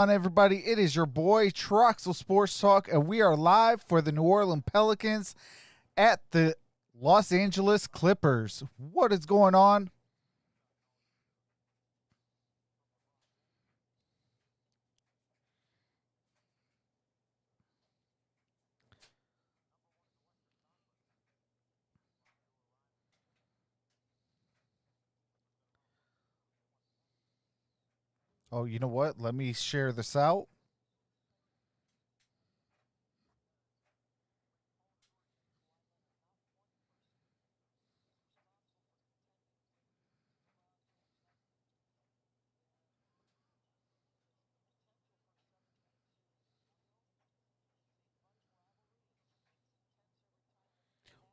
On everybody, it is your boy Troxel Sports Talk, and we are live for the New Orleans Pelicans at the Los Angeles Clippers. What is going on? Oh, you know what? Let me share this out.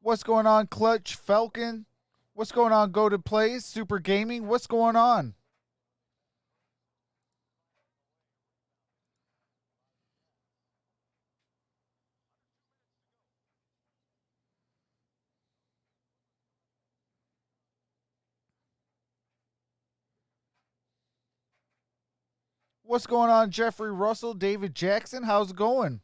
What's going on, Clutch Falcon? What's going on, Go to Plays, Super Gaming? What's going on? What's going on, Jeffrey Russell, David Jackson? How's it going?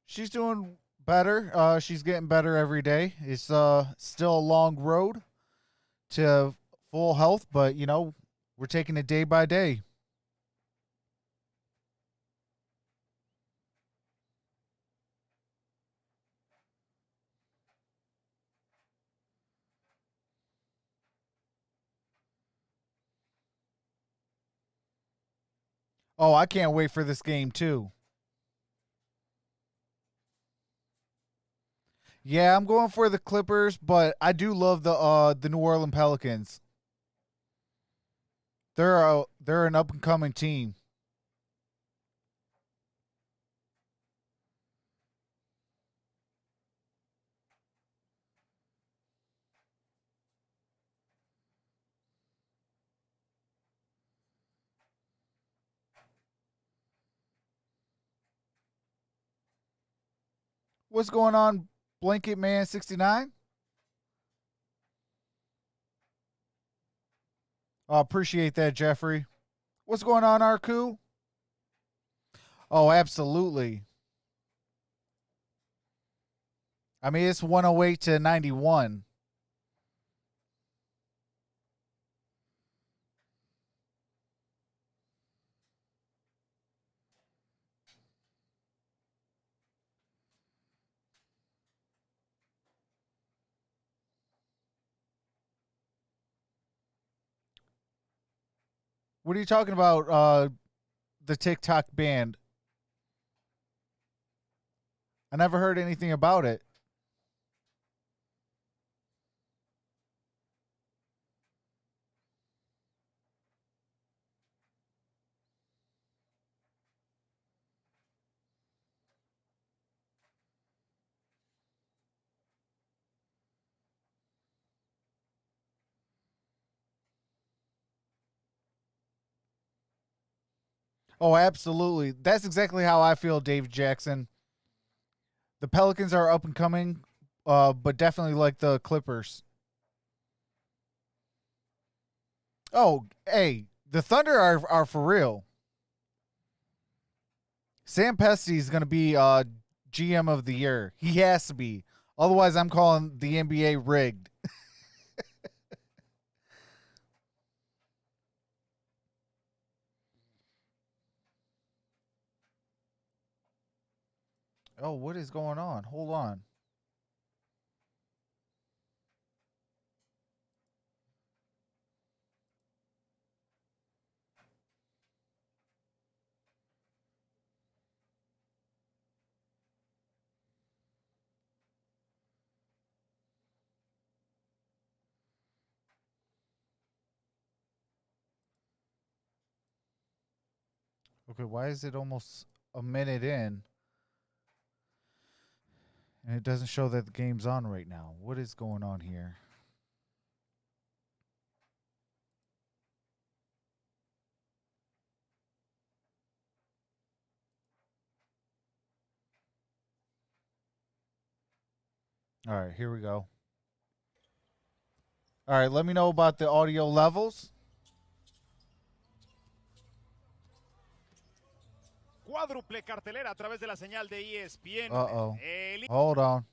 She's doing better. She's getting better every day. It's still a long road to full health, but we're taking it day by day. Oh, I can't wait for this game too. Yeah, I'm going for the Clippers, but I do love the New Orleans Pelicans. They're an up and coming team. What's going on, Blanket Man 69? I appreciate that, Jeffrey. What's going on, Arku? Oh, absolutely. I mean, it's 108 to 91. What are you talking about? The TikTok band. I never heard anything about it. Oh, absolutely. That's exactly how I feel, Dave Jackson. The Pelicans are up and coming, but definitely like the Clippers. Oh, hey, the Thunder are for real. Sam Presti is going to be GM of the year. He has to be. Otherwise, I'm calling the NBA rigged. Oh, what is going on? Hold on. Okay, why is it almost a minute in and it doesn't show that the game's on right now? What is going on here? All right, here we go. All right, let me know about the audio levels. Cuádruple cartelera a través de la señal de ESPN. Uh-oh. Hold on.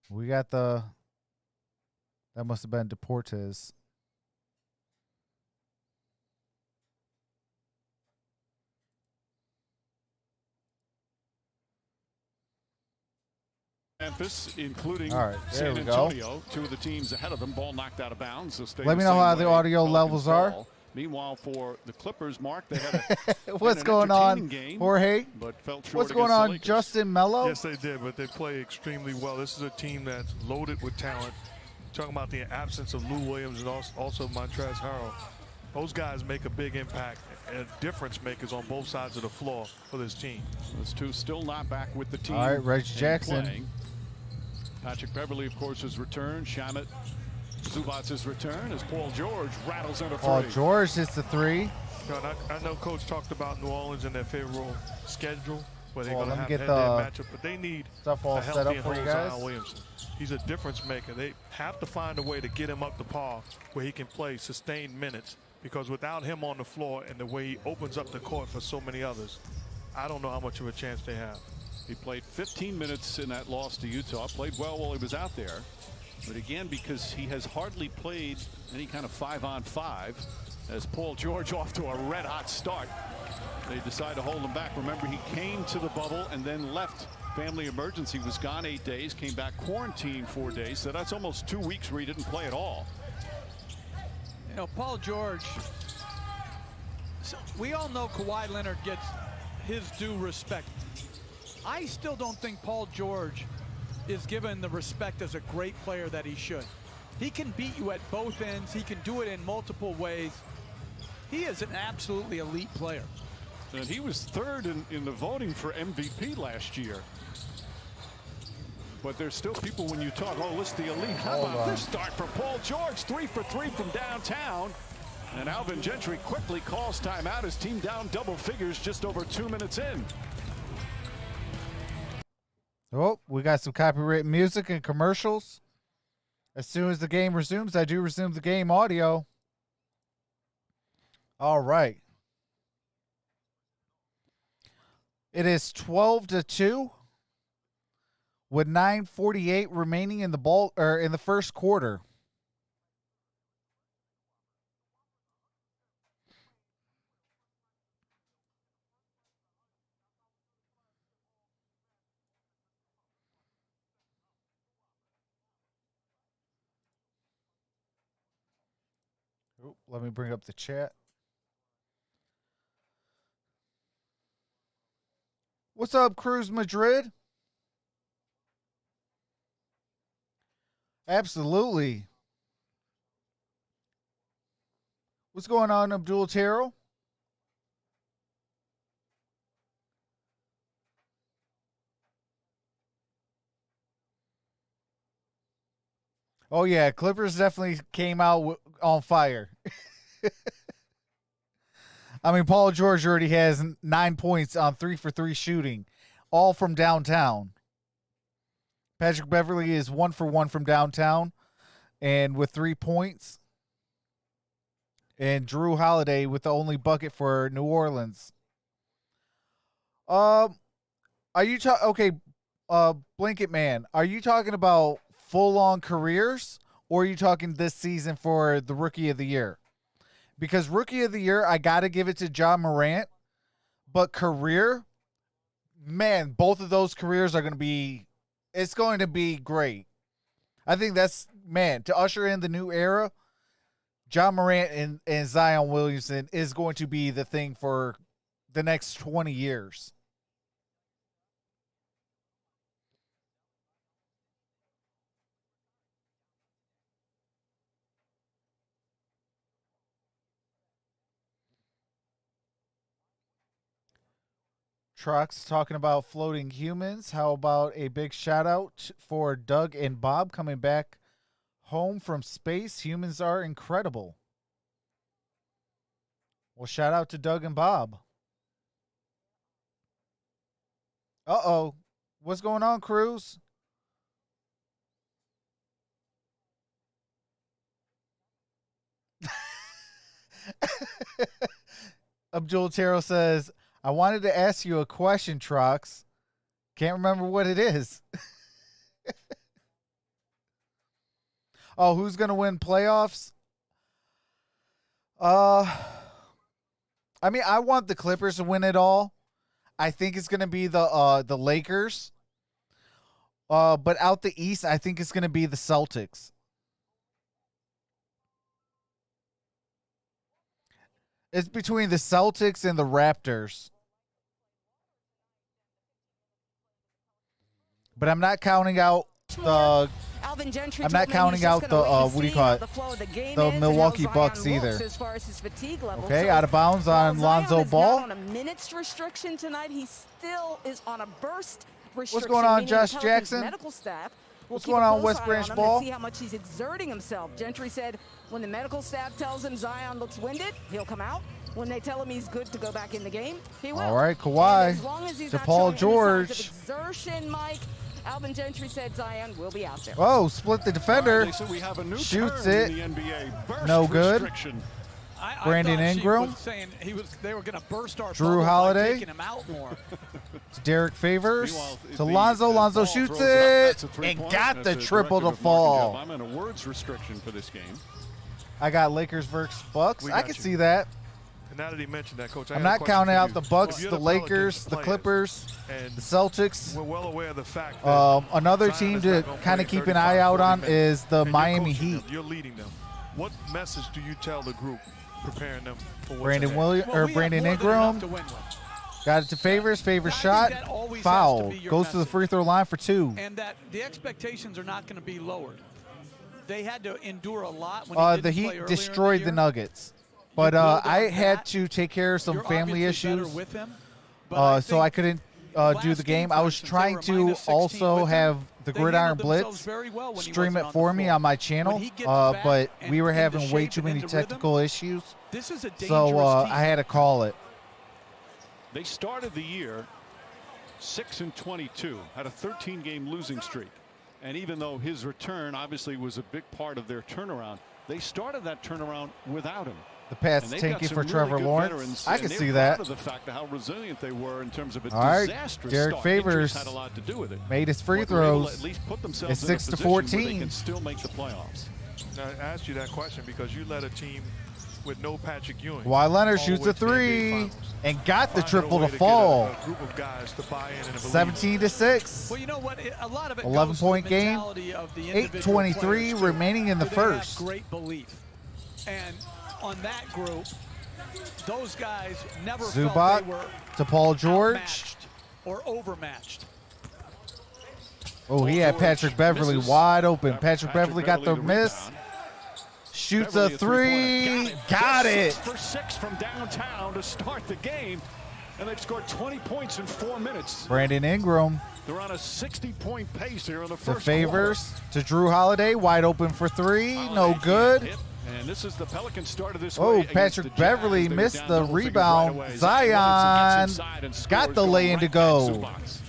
We got the... That must have been Deportes. Memphis, including San Antonio, two of the teams ahead of them. Ball knocked out of bounds. So let me know how the audio levels are. Meanwhile, for the Clippers, Mark, they had what's going on, game, Jorge? but fell short. What's going on, Justin Mello? Yes, they did, but they play extremely well. This is a team that's loaded with talent. Talking about the absence of Lou Williams and also Montrezl Harrell. Those guys make a big impact and difference makers on both sides of the floor for this team. Those two still not back with the team. All right, Reggie Jackson. Playing. Patrick Beverly, of course, has returned. Shamet Zubac's return as Paul George rattles under three. Paul George hits the three. John, I know Coach talked about New Orleans and their favorable schedule where they're going to have head-to-head matchup, but they need stuff all a set healthy up and for you whole guys. Zion Williamson. He's a difference maker. They have to find a way to get him up to par where he can play sustained minutes, because without him on the floor and the way he opens up the court for so many others, I don't know how much of a chance they have. He played 15 minutes in that loss to Utah. Played well while he was out there. But again, because he has hardly played any kind of 5-on-5, as Paul George off to a red-hot start, they decide to hold him back. Remember, he came to the bubble and then left. Family emergency, was gone 8 days, came back quarantined 4 days. So that's almost 2 weeks where he didn't play at all. You know, Paul George, we all know Kawhi Leonard gets his due respect. I still don't think Paul George is given the respect as a great player that he should. He can beat you at both ends. He can do it in multiple ways. He is an absolutely elite player. And he was third in the voting for MVP last year. But there's still people, when you talk, oh, list the elite. How about this start for Paul George? 3 for 3 from downtown. And Alvin Gentry quickly calls timeout. His team down double figures just over 2 minutes in. Oh, we got some copyrighted music and commercials. As soon as the game resumes, I do resume the game audio. All right. It is 12-2 with 9:48 remaining in the first quarter. Oh, let me bring up the chat. What's up, Cruz Madrid? Absolutely. What's going on, Abdul Terrell? Oh, yeah, Clippers definitely came out on fire. I mean, Paul George already has 9 points on 3 for 3 shooting, all from downtown. Patrick Beverly is 1 for 1 from downtown and with 3 points. And Drew Holiday with the only bucket for New Orleans. Are you okay, Blanket Man, are you talking about full-on careers, or are you talking this season for the Rookie of the Year? Because Rookie of the Year, I got to give it to Ja Morant. But career, man, both of those careers are going to be, it's going to be great. I think that's, man, to usher in the new era, Ja Morant and Zion Williamson is going to be the thing for the next 20 years. Trox talking about floating humans. How about a big shout out for Doug and Bob coming back home from space? Humans are incredible. Well, shout out to Doug and Bob. Uh-oh. What's going on, Cruz? Abdul Taro says, I wanted to ask you a question, Trox. Can't remember what it is. Oh, who's going to win playoffs? I mean, I want the Clippers to win it all. I think it's going to be the Lakers. But out the East, I think it's going to be the Celtics. It's between the Celtics and the Raptors. But I'm not counting out the I'm not counting out the what do you call it? The Milwaukee Bucks either. Okay, out of bounds on Lonzo Ball. On a minutes restriction tonight. He still is on a burst restriction. What's going on, Josh Jackson? Medical staff What's going on, West Branch Ball? See how much he's exerting himself. Gentry said when the medical staff tells him Zion looks winded, he'll come out. When they tell him he's good to go back in the game, he will. All right, Kawhi as long as he's to not Paul showing any signs of George. Exertion, Mike. Alvin Gentry said Zion will be out there. Oh, split the defender. Lisa, we have a new Shoots term it. in the NBA. Burst No good. restriction. Brandon I thought Ingram. She was saying they were going to burst our Drew bubble by Holiday. taking him out more. To Derek Favors. Meanwhile, To the Lonzo. Lonzo ball shoots throws up. it. That's a three-point. And got That's the a triple to directive of Mark fall. Dub. I'm in a words restriction for this game. I got Lakers versus Bucks. We I got can you. see that. And now that he mentioned that, Coach, I I'm got a not question counting for out you. the Bucks, If you're the Lakers, Pelicans the players, Clippers, and the Celtics. we're well aware of the fact that Another Zion team is to not gonna kind of play keep an eye out 35, on 40 minutes, is the and you're Miami coaching Heat. them, you're leading them. What message do you tell the group preparing them for what's Brandon ahead? Williams Well, or we have Brandon more than enough Ingram to win with. got it to Favors. Favors I think shot, that always has to foul. be your Goes to the message. free throw line for 2. And that the expectations are not going to be lowered. They had to endure a lot when he didn't The play Heat earlier in destroyed the the year. Nuggets, but build on I had that. to take care of some You're family obviously better issues, with him, but so I think couldn't last do the game. for I was instance, trying they were to minus 16 also with him. have the They Gridiron handled themselves Blitz very well when he stream wasn't it on for the me floor. on my When channel, he gets back but and we were into having way shape too and many into rhythm, technical issues, This is a dangerous so team. I had to call it. They started the year 6-22, had a 13-game losing streak. And even though his return obviously was a big part of their turnaround, they started that turnaround without him. The pass And they've tanking got for some Trevor really good Lawrence. veterans, I and can they're see proud that. of the fact of how resilient they were in terms of a All right, disastrous Derek start. Favors Injuries had a lot to do with it. made his free But they're able to throws. at least put themselves It's in a 6 to position where 14. they can still make the playoffs. Now, I asked you that question because you led a team with no Patrick Ewing. Kawhi Leonard all shoots the way a to the NBA 3 Finals. and got the Find a triple way to get fall. a group of guys to buy in and believe. 17 to 6. Well, you know what? A lot of it 11-point goes to the game. mentality of the individual 8:23 players, too. remaining in the Do they have first. great belief. And on that group, those guys never Zubac felt they were to Paul George. outmatched or overmatched. Oh, he had Patrick Beverly misses. wide open. Patrick Beverly got the to miss. rebound. Shoots Beverly a 3. Got it. 6 for 6 from downtown to start the game. And they've scored 20 points in 4 minutes. Brandon Ingram They're on a 60-point pace here in the to first Favors to Drew Holiday. Wide open for 3. quarter. No Holiday good. hit, And this is the Pelicans started this Oh, way against Patrick the Jazz. Beverly They were missed down the double figures rebound. right away. Zion Robinson gets inside and got scores, the going lay-in right to at go. Zubac.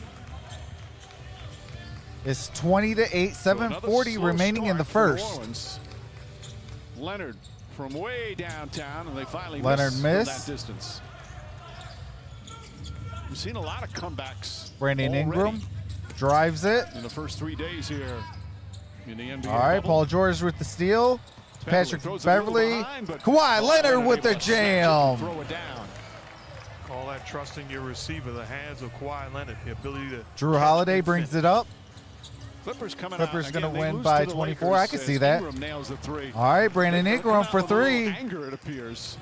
It's 20 to 8. So another 7:40 slow remaining in the start for first. New Orleans. Leonard from way downtown, and they finally Leonard miss missed. from that distance. We've seen a lot of comebacks. Brandon already Ingram drives it. in the first 3 days here in the NBA. All right, bubble. Paul George with the steal. Patrick throws a little Beverly. behind, but Kawhi Leonard Leonard with able the to snatch it and jam. Throw it down. Call that trusting your receiver, the hands of Kawhi Leonard, the ability to. Drew catch Holiday and brings finish. it up. Clippers coming Clippers out. gonna Again, they win lose by to the 24. Lakers I can as see that. Ingram nails the 3. All right, Brandon They're Ingram coming out for with a little 3. Anger, it appears.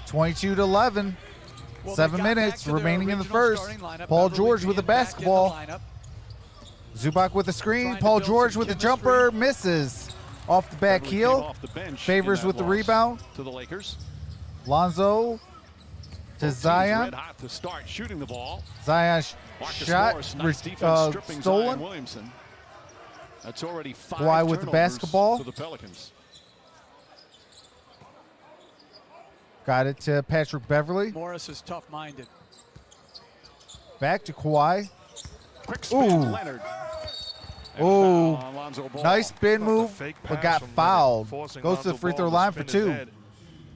22 to 11. Well, 7 they got minutes back to their remaining in the original first. starting lineup. Paul Beverly George with the being back in the basketball. lineup. Zubac with the screen. Trying to Paul build George some with the chemistry. jumper. Misses. Off the back Beverly heel. came off the bench Favors in that with the loss rebound. to the Lakers. Lonzo to Both teams Zion. red hot to start shooting the ball. Zion Marcus shot Morris, nice defense, stripping Zion stolen. Williamson. That's already 5 Kawhi with the turnovers basketball. for the Pelicans. Got it to Patrick Beverly. Morris is tough-minded. Back to Kawhi. Quick spin, Ooh. Leonard. And a Ooh. foul on Lonzo Ball. Nice spin Thought the move, fake but pass got from Leonard, fouled. forcing Goes to the Lonzo free Ball throw to line for spin his 2. head,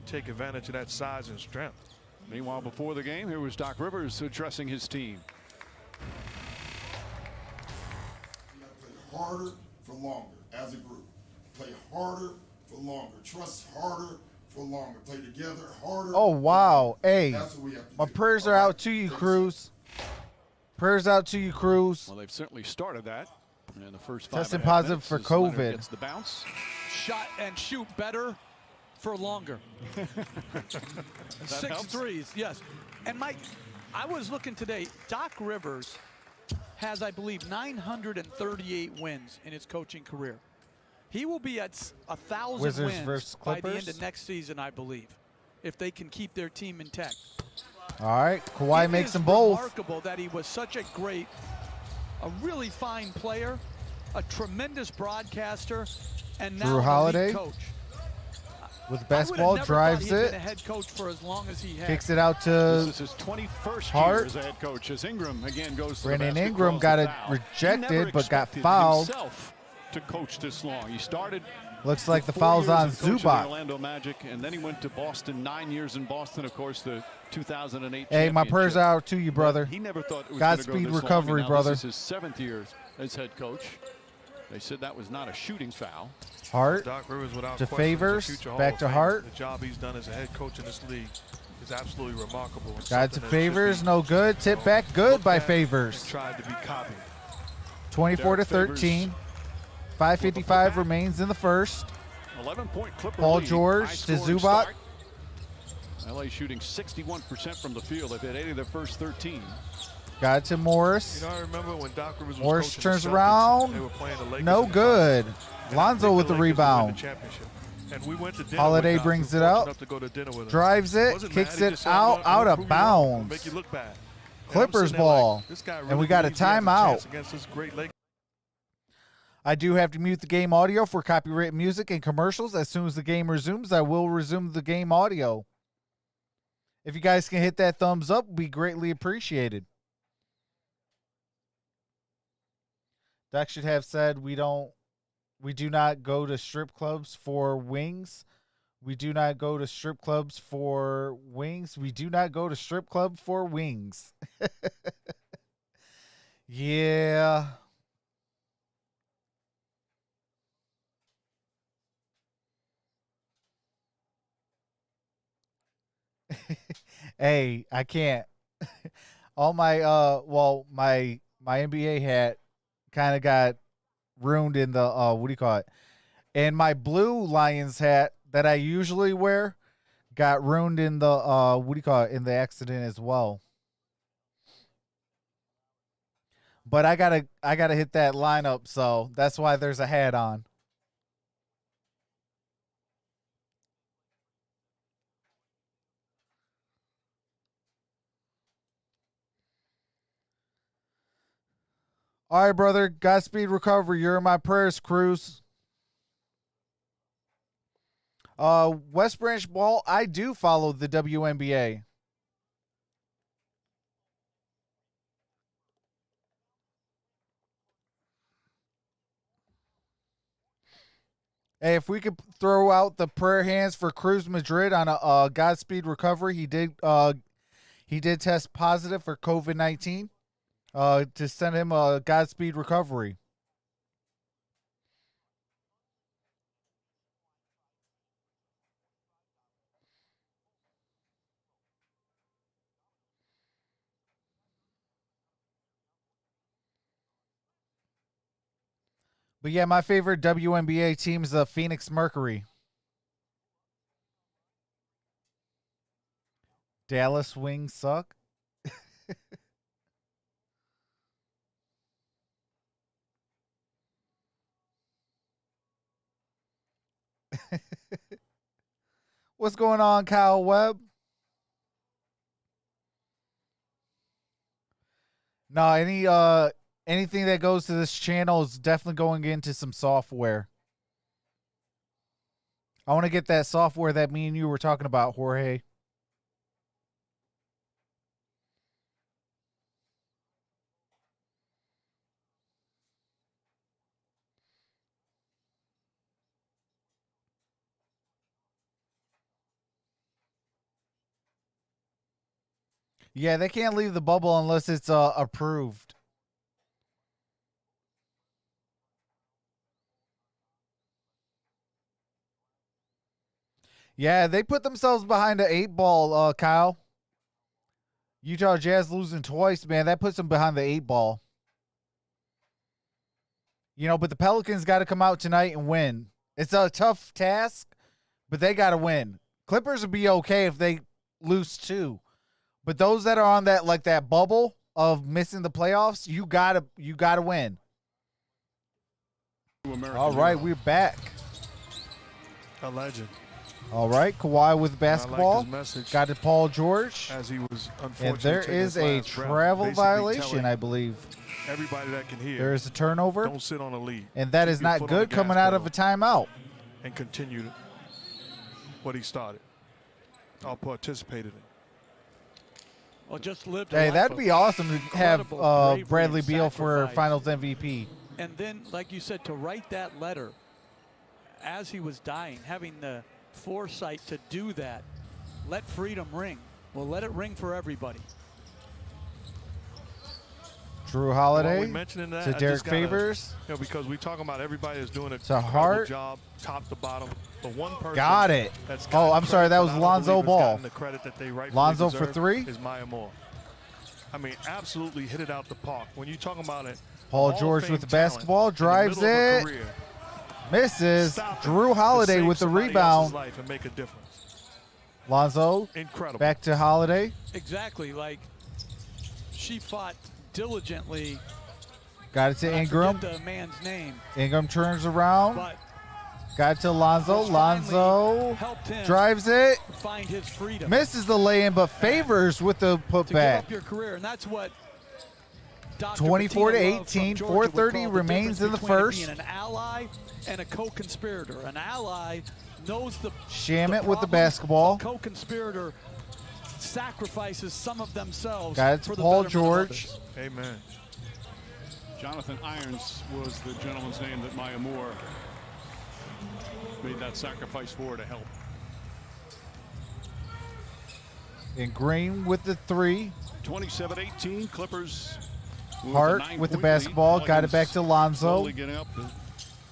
take advantage of that size and strength. Meanwhile, before the game, here was Doc Rivers addressing his team. We got to play harder for longer as a group. Play harder for longer. Trust harder for longer. Play together harder. Oh, wow. Hey, That's what we have to my do. prayers are All right? out to you, Fix it. Cruz. Prayers out to you, Cruz. Well, they've certainly started that. In the first 5.5 Testing positive minutes for as Leonard COVID. gets the bounce. Shot and shoot better for longer. 6 helps. threes, yes. And Mike, I was looking today. Doc Rivers has, I believe, 938 wins in his coaching career. He will be at 1,000 Wizards wins versus by the end Clippers? of next season, I believe, if they can keep their team intact. All right. Kawhi It makes is them both. remarkable that he was such a really fine player, a tremendous broadcaster, and now Drew an elite Holiday coach. With I would basketball, have never thought drives he'd been a it, head coach for as long as he has. kicks it out This to is his 21st Hart. year as a head coach. As Ingram again goes to Brandon the basket, Ingram draws got the it foul. He rejected, never but got expected fouled. himself to coach this long. He started. Looks like the 4 foul's years on of coaching the Zubac. Orlando Magic, and then he went to Boston. 9 years in Boston, of course, the 2008. Hey, my prayers championship. are out to you, brother. He never thought it was Godspeed gonna go this recovery, long, and now brother. This is his 7th year as head coach. They said that was not a shooting foul. Hart Doc Rivers, without to question, is a Favors, future Hall back of to Famer. Hart. The job he's done as a head coach in this league is absolutely remarkable. and Got it to something that should Favors, be, no good. Tip back, good looked by at Favors. and tried to be copied. 24 to Derek Favors 13. 5:55 remains in the first. 11-point Clipper Paul lead. George High to scoring Zubac. start. LA shooting 61% from the field. They've hit 8 of their first 13. Got it to Morris. You know, I remember when Doc Rivers was Morris coaching turns the Celtics, around. They were playing the Lakers No in the good. finals. And I Lonzo picked with the Lakers to win rebound. the championship. And we went to dinner Holiday with Doc. brings We it were fortunate out. enough to go to dinner with him. Drives it, Wasn't kicks mad. He it just said, "I'm out, gonna out prove of you wrong. I'm gonna bounds. Make you look bad." And I'm Clippers sitting there like, ball. this guy And really we got a believes he has timeout. chance against this great Lakers. I do have to mute the game audio for copyright music and commercials. As soon as the game resumes, I will resume the game audio. If you guys can hit that thumbs up, we greatly appreciated. Doc should have said we do not go to strip clubs for wings. We do not go to strip clubs for wings. We do not go to strip club for wings. Yeah. Hey, I can't. All my my NBA hat kind of got ruined in the what do you call it? And my blue Lions hat that I usually wear got ruined in the what do you call it? In the accident as well. But I gotta hit that lineup, so that's why there's a hat on. All right, brother. Godspeed recovery. You're in my prayers, Cruz. West Branch Ball, I do follow the WNBA. Hey, if we could throw out the prayer hands for Cruz Madrid on a Godspeed recovery, he did test positive for COVID-19. To send him a Godspeed recovery. But yeah, my favorite WNBA team is the Phoenix Mercury. Dallas Wings suck. What's going on, Kyle Webb? No, anything that goes to this channel is definitely going into some software. I want to get that software that me and you were talking about, Jorge. Yeah, they can't leave the bubble unless it's approved. Yeah, they put themselves behind the 8-ball, Kyle. Utah Jazz losing twice, man. That puts them behind the 8-ball. You know, but the Pelicans got to come out tonight and win. It's a tough task, but they got to win. Clippers would be okay if they lose 2. But those that are on that that bubble of missing the playoffs, you gotta win. All right, we're back. A legend. All right, Kawhi with basketball. Got to Paul George. As he was And there is a travel violation, I believe. Everybody that can hear. There is a turnover. Don't sit on the lead. And that is not good coming out of a timeout. And continue what he started. Or participated in. Well, just lived. Hey, that'd be awesome to have Bradley Beal for Finals MVP. And then, like you said, to write that letter as he was dying, having the foresight to do that, let freedom ring. Well, let it ring for everybody. Drew Holiday mentioning that, to Derek Favors. You know, because we talking about everybody that's doing a to Hart job, top to bottom. The one person got it. That's oh, I'm sorry, that was Lonzo Ball. The credit that they Lonzo for 3 is Maya Moore. I mean, absolutely hit it out the park. When you're talking about it, Paul George with the basketball, drives it, misses. Drew Holiday with the rebound. And make a difference. Lonzo, incredible. Back to Holiday. Exactly, like she fought diligently. Got it to Ingram. The man's name. Ingram turns around. But got it to Lonzo. Lonzo drives it. Find his freedom. Misses the lay-in, but Favors with the putback. Your career, and that's what 24-18, 4:30 remains in the first. Being an ally and a co-conspirator. An ally knows the Shamet with the basketball. Co-conspirator sacrifices some of themselves. Got it to Paul George. Amen. Jonathan Irons was the gentleman's name that Maya Moore made that sacrifice for to help. And Green with the 3. 27-18, Clippers. Hart with the basketball, got it back to Lonzo. Getting up the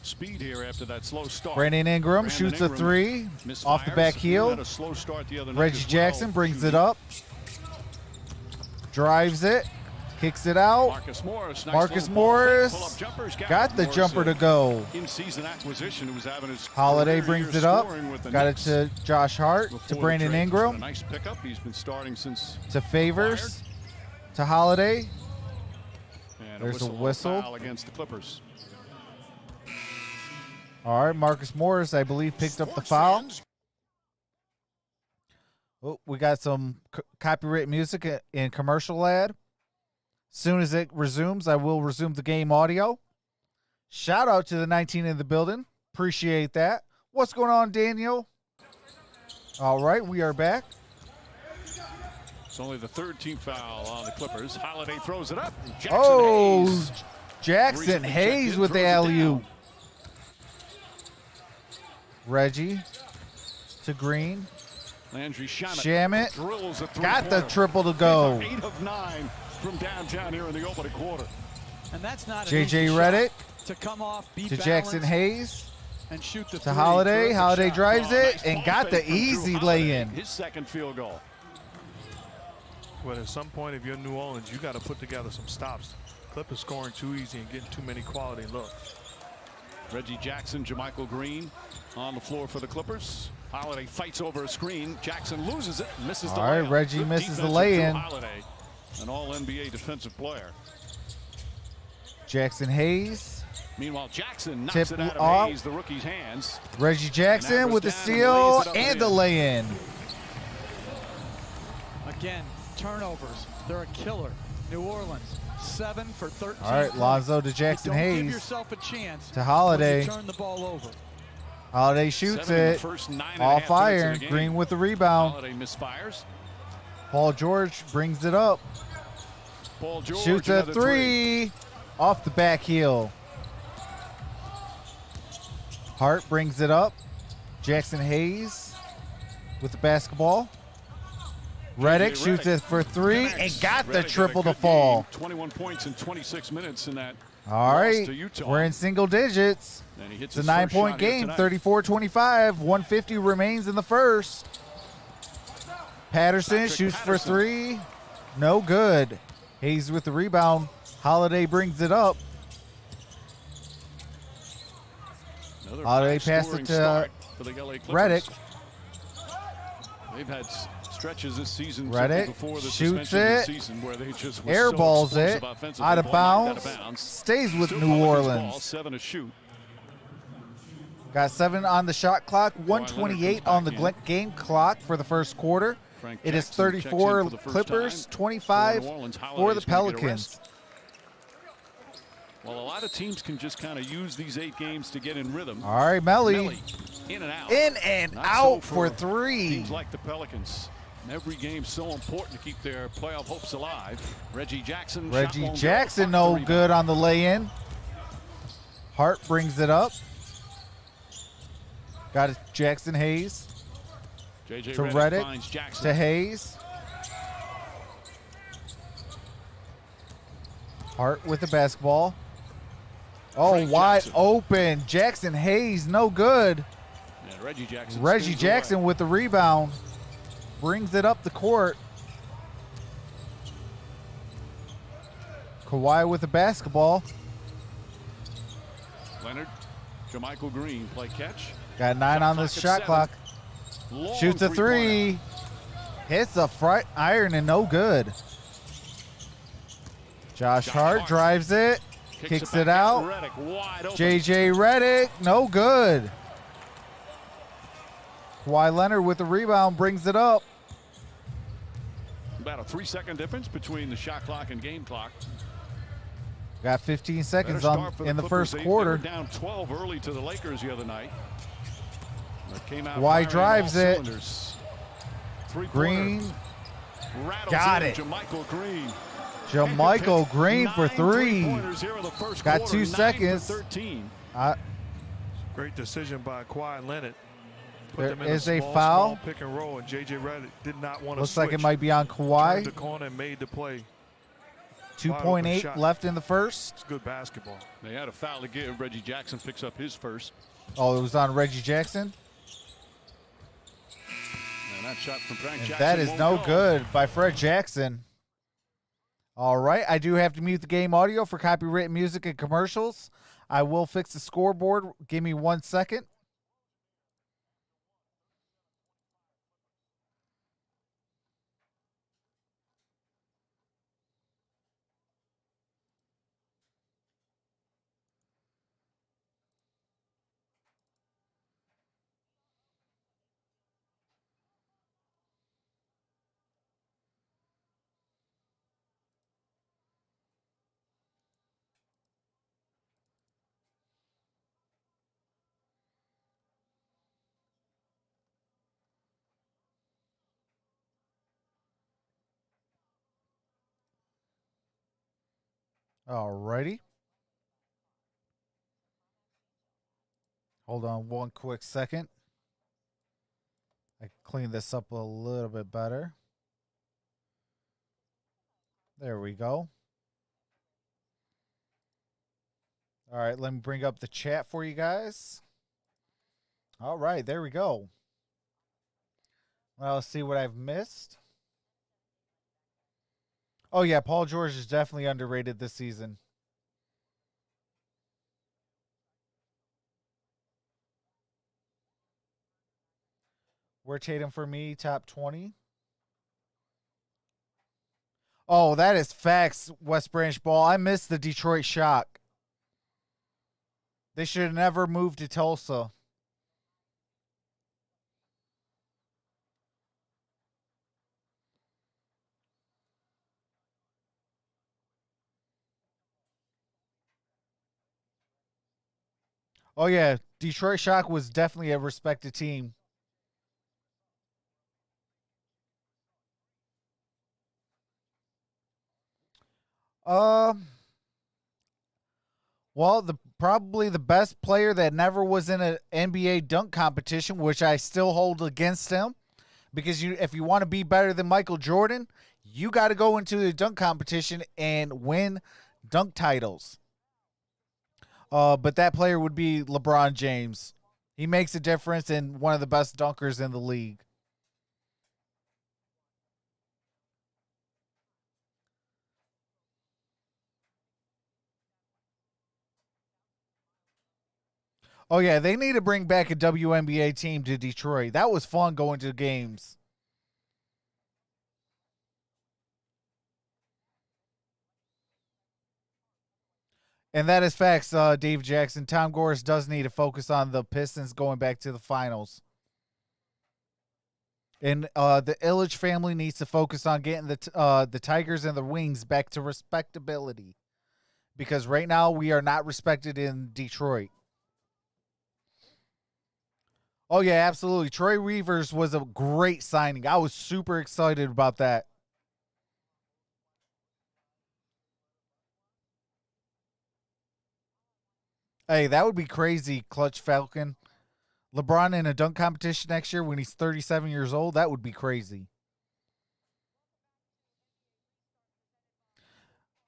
speed here after that slow start. Brandon Ingram shoots a 3 off the back heel. Had a slow start the other night Reggie Jackson brings it up, drives it, kicks it out. Marcus Morris got the jumper to go. In-season acquisition, who was having his Holiday brings it up, got it to Josh Hart, to Brandon Ingram. Nice pickup. He's been starting since to Favors, to Holiday. And there's a whistle foul against the Clippers. All right, Marcus Morris, I believe, picked up the foul. Oh, we got some copyright music in commercial ad. As soon as it resumes, I will resume the game audio. Shout out to the 19 in the building. Appreciate that. What's going on, Daniel? All right, we are back. It's only the 3rd team foul on the Clippers. Holiday throws it up. Jackson Hayes with the alley-oop. Reggie to Green. Landry Shamet drills a got the triple to go. 8 of 9 from downtown here in the opening quarter. And that's not JJ Redick to come off, to Jackson Hayes and shoot the to Holiday. Holiday drives it and got the easy lay-in. His 2nd field goal. But at some point, if you're New Orleans, you got to put together some stops. Clippers scoring too easy and getting too many quality looks. Reggie Jackson, JaMychal Green on the floor for the Clippers. Holiday fights over a screen. Jackson loses it, misses the layup. All right, Reggie misses the lay-in. Holiday, an all-NBA defensive player. Jackson Hayes. Meanwhile, Jackson knocks it out of Hayes, the rookie's hands. Reggie Jackson with the steal and the lay-in. Again, turnovers. They're a killer. New Orleans, 7 for 13. All right, Lonzo to You Jackson don't give Hayes. yourself a chance To Holiday. when you turn the ball over. Holiday shoots 7 in the it. first 9.5 All minutes of fire. the game. Green with the rebound. Holiday misfires. Paul George brings it up. Paul George, Shoots a another three. Off the back heel. Hart brings it up. Jackson Hayes with the basketball. Reddick shoots it for three and got the Reddick triple had a to good fall. game, 21 points in 26 minutes in that. All loss right, to Utah. we're in single digits. And he hits It's a his first 9-point shot here game, tonight. 34-25. 150 remains in the first. Patterson Patrick shoots for Patterson. three. No good. Hayes with the rebound. Holiday brings it up. Another Holiday passed high-scoring it to start for the LA Clippers. Reddick. They've had stretches this season, Reddick before the shoots suspension of the it. season, where they just were Airballs so it. explosive offensively, Out of ball knocked bounds. Stays with Still New Pelicans Orleans. Ball, 7 to shoot. Got 7 on the shot clock, Leonard 128 comes on the back in. game clock for the first quarter. Frank It is Jackson checks in 34 for the first Clippers, time. 25 For New Orleans, for the Holiday's gonna get a Pelicans. rest. Well, a lot of teams can just kind of use these 8 games to get in rhythm. All right, Melly. Melly, in and out. In and Not out so for three. Teams like the Pelicans. And every game's so important to keep their playoff hopes alive. Reggie Jackson. shot Reggie won't go. Jackson, Hart the no rebound. good on the lay-in. Hart brings it up. Got it, Jackson Hayes JJ to Redick Reddick, finds Jackson. to Hayes. Hart with the basketball. Oh, Frank wide Jackson. open. Jackson Hayes, no good. And Reggie Jackson. Reggie spins Jackson away. with the rebound. Brings it up the court. Kawhi with the basketball. Leonard. Jermichael Green play catch. Got 9 on this shot clock. Long Shoots a three-pointer. three. Hits the front iron and no good. Josh Hart Hart drives it. Kicks it back out. Reddick wide open. JJ Redick, no good. Kawhi Leonard with the rebound brings it up. About a 3-second difference between the shot clock and game clock. Got 15 Better seconds start for in the Clippers. first They quarter. were down 12 early to the Lakers the other night. They came out Kawhi firing drives all it. cylinders. Three-pointer Green, rattles got in. it. Jermichael Green. Jermichael Green for 9 3. three-pointers here in the first Got quarter, 2 9 for seconds. 13. Great decision by Kawhi Leonard. Put There them in is a small, foul. small pick and roll, and JJ Redick did not want to Looks switch. like it might be on Turned Kawhi. the corner and made the play. 2.8 shot. left in the first. It's good basketball. They had a foul to give. Reggie Jackson picks up his first. Oh, it was on Reggie Jackson. And that shot from Frank And Jackson that is won't no go. good by Fred Jackson. All right, I do have to mute the game audio for copyrighted music and commercials. I will fix the scoreboard. Give me 1 second. All righty. Hold on 1 quick second. I can clean this up a little bit better. There we go. All right, let me bring up the chat for you guys. All right, there we go. Well, let's see what I've missed. Oh, yeah, Paul George is definitely underrated this season. Where Tatum for me, top 20. Oh, that is facts, West Branch Ball. I missed the Detroit Shock. They should have never moved to Tulsa. Oh, yeah. Detroit Shock was definitely a respected team. Well, probably the best player that never was in an NBA dunk competition, which I still hold against him, because if you want to be better than Michael Jordan, you got to go into the dunk competition and win dunk titles. But that player would be LeBron James. He makes a difference and one of the best dunkers in the league. Oh, yeah, they need to bring back a WNBA team to Detroit. That was fun going to games. And that is facts, Dave Jackson. Tom Gores does need to focus on the Pistons going back to the finals. And the Illich family needs to focus on getting the Tigers and the Wings back to respectability. Because right now we are not respected in Detroit. Oh, yeah, absolutely. Troy Reavers was a great signing. I was super excited about that. Hey, that would be crazy, Clutch Falcon. LeBron in a dunk competition next year when he's 37 years old, that would be crazy.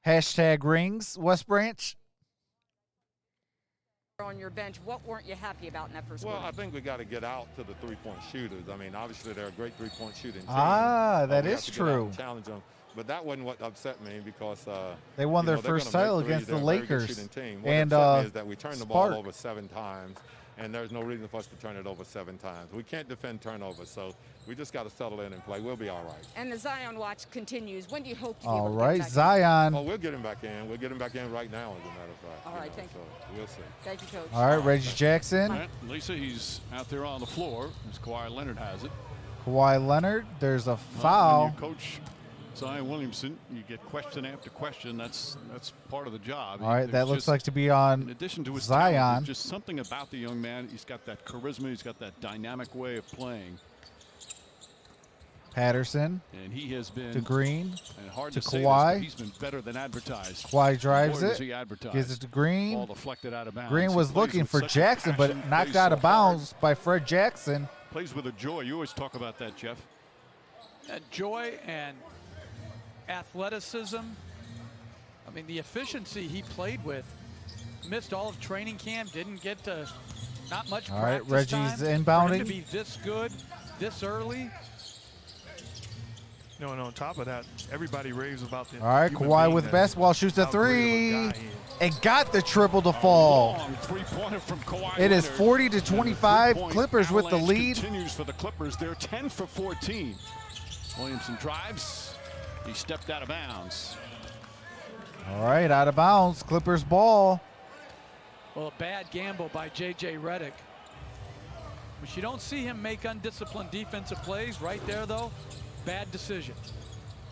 Hashtag rings, West Branch. On your bench, what weren't you happy about in that first Well, quarter? I think we got to get out to the three-point shooters. I mean, obviously they're a great three-point shooting team. That We is have to get out true. and challenge them. But that wasn't what upset me because They won their they're first gonna title make threes. against the They're a very good Lakers. shooting team. What And upset me is that we turned the ball Spark. over 7 times, and there's no reason for us to turn it over 7 times. We can't defend turnovers, so we just got to settle in and play. We'll be all right. And the Zion watch continues. When do you hope to be All able to get right, back in? Zion. Well, we'll get him back in. We'll get him back in right now, as a matter of fact. All right, thank you. So we'll see. Thank you, Coach. All right, Reggie Jackson. All right, Lisa, he's out there on the floor as Kawhi Leonard has it. Kawhi Leonard. There's a When foul. you coach Zion Williamson, you get question after question. That's part of the job. All right, There's that looks just- like to be in on addition to his Zion. talent, there's just something about the young man. He's got that charisma. He's got that dynamic way of playing. Patterson And he has been to Green. and hard to to say Kawhi. this, but he's been better than advertised. Kawhi drives Boy, was it. he advertised. Gives it to Ball Green. deflected out of bounds. Green He was plays looking with for such a Jackson, but passion, knocked plays out so of bounds by Fred Jackson. hard, plays with a joy. You always talk about that, Jeff. Joy and athleticism. I mean, the efficiency he played with. Missed all of training camp. Didn't get to not much All right, practice Reggie's time. inbounding. For him to be this good, this early. No, and on top of that, everybody raves about the. All right, human Kawhi being with that- basketball, shoots a how great of a three, guy he is. and got the triple to fall. Long three-pointer from Kawhi It is Leonard. 40 to And the 25. three-point Clippers with the avalanche lead. Continues for the Clippers. They're 10 for 14. Williamson drives. He stepped out of bounds. All right, out of bounds. Clippers ball. Well, a bad gamble by J.J. Redick. But you don't see him make undisciplined defensive plays. Right there, though, bad decision.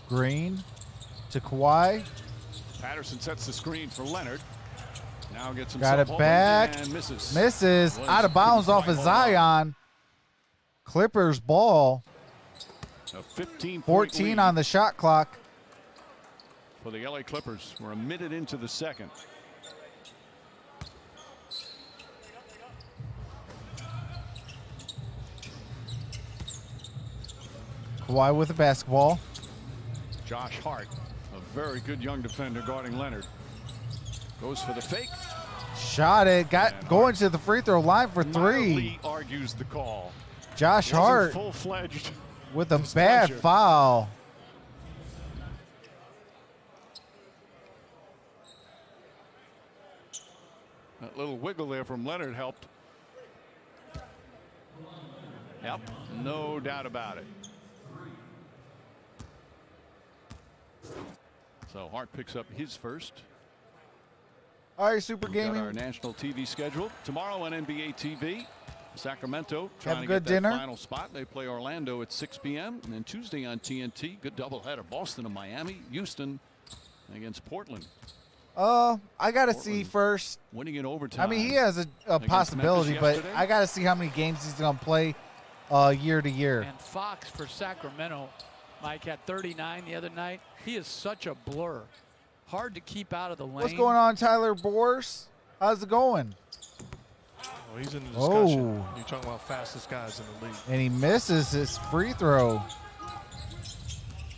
Green to Kawhi. Patterson sets the screen for Leonard. Now gets Got himself it open back. and misses. Misses. Was Out of bounds off of right hold on. Zion. Clippers ball. A 15 14 on the shot clock. for the LA Clippers. We're a minute into the second. Kawhi with the basketball. Josh Hart, a very good young defender guarding Leonard. Goes for the fake. Shot it. Got going to the free throw line for three. Mildly argues the call. Josh Wasn't Hart full-fledged with a displeasure. bad foul. That little wiggle there from Leonard helped. Yep, no doubt about it. So Hart picks up his first. All right, Super We've got our Gaming. national TV schedule tomorrow on NBA TV. Sacramento trying Have a to good get that dinner. final spot. They play Orlando at 6 p.m. and then Tuesday on TNT. Good doubleheader. Boston and Miami. Houston against Portland. I gotta see Portland first. winning in overtime. I mean, he has a against possibility, Memphis but yesterday. I gotta see how many games he's gonna play year to year. And Fox for Sacramento, Mike, had 39 the other night. He is such a blur. Hard to keep out of the lane. What's going on, Tyler Bors? How's it going? Oh, he's in the discussion. Oh. You're talking about fastest guys in the league. And he misses his free throw.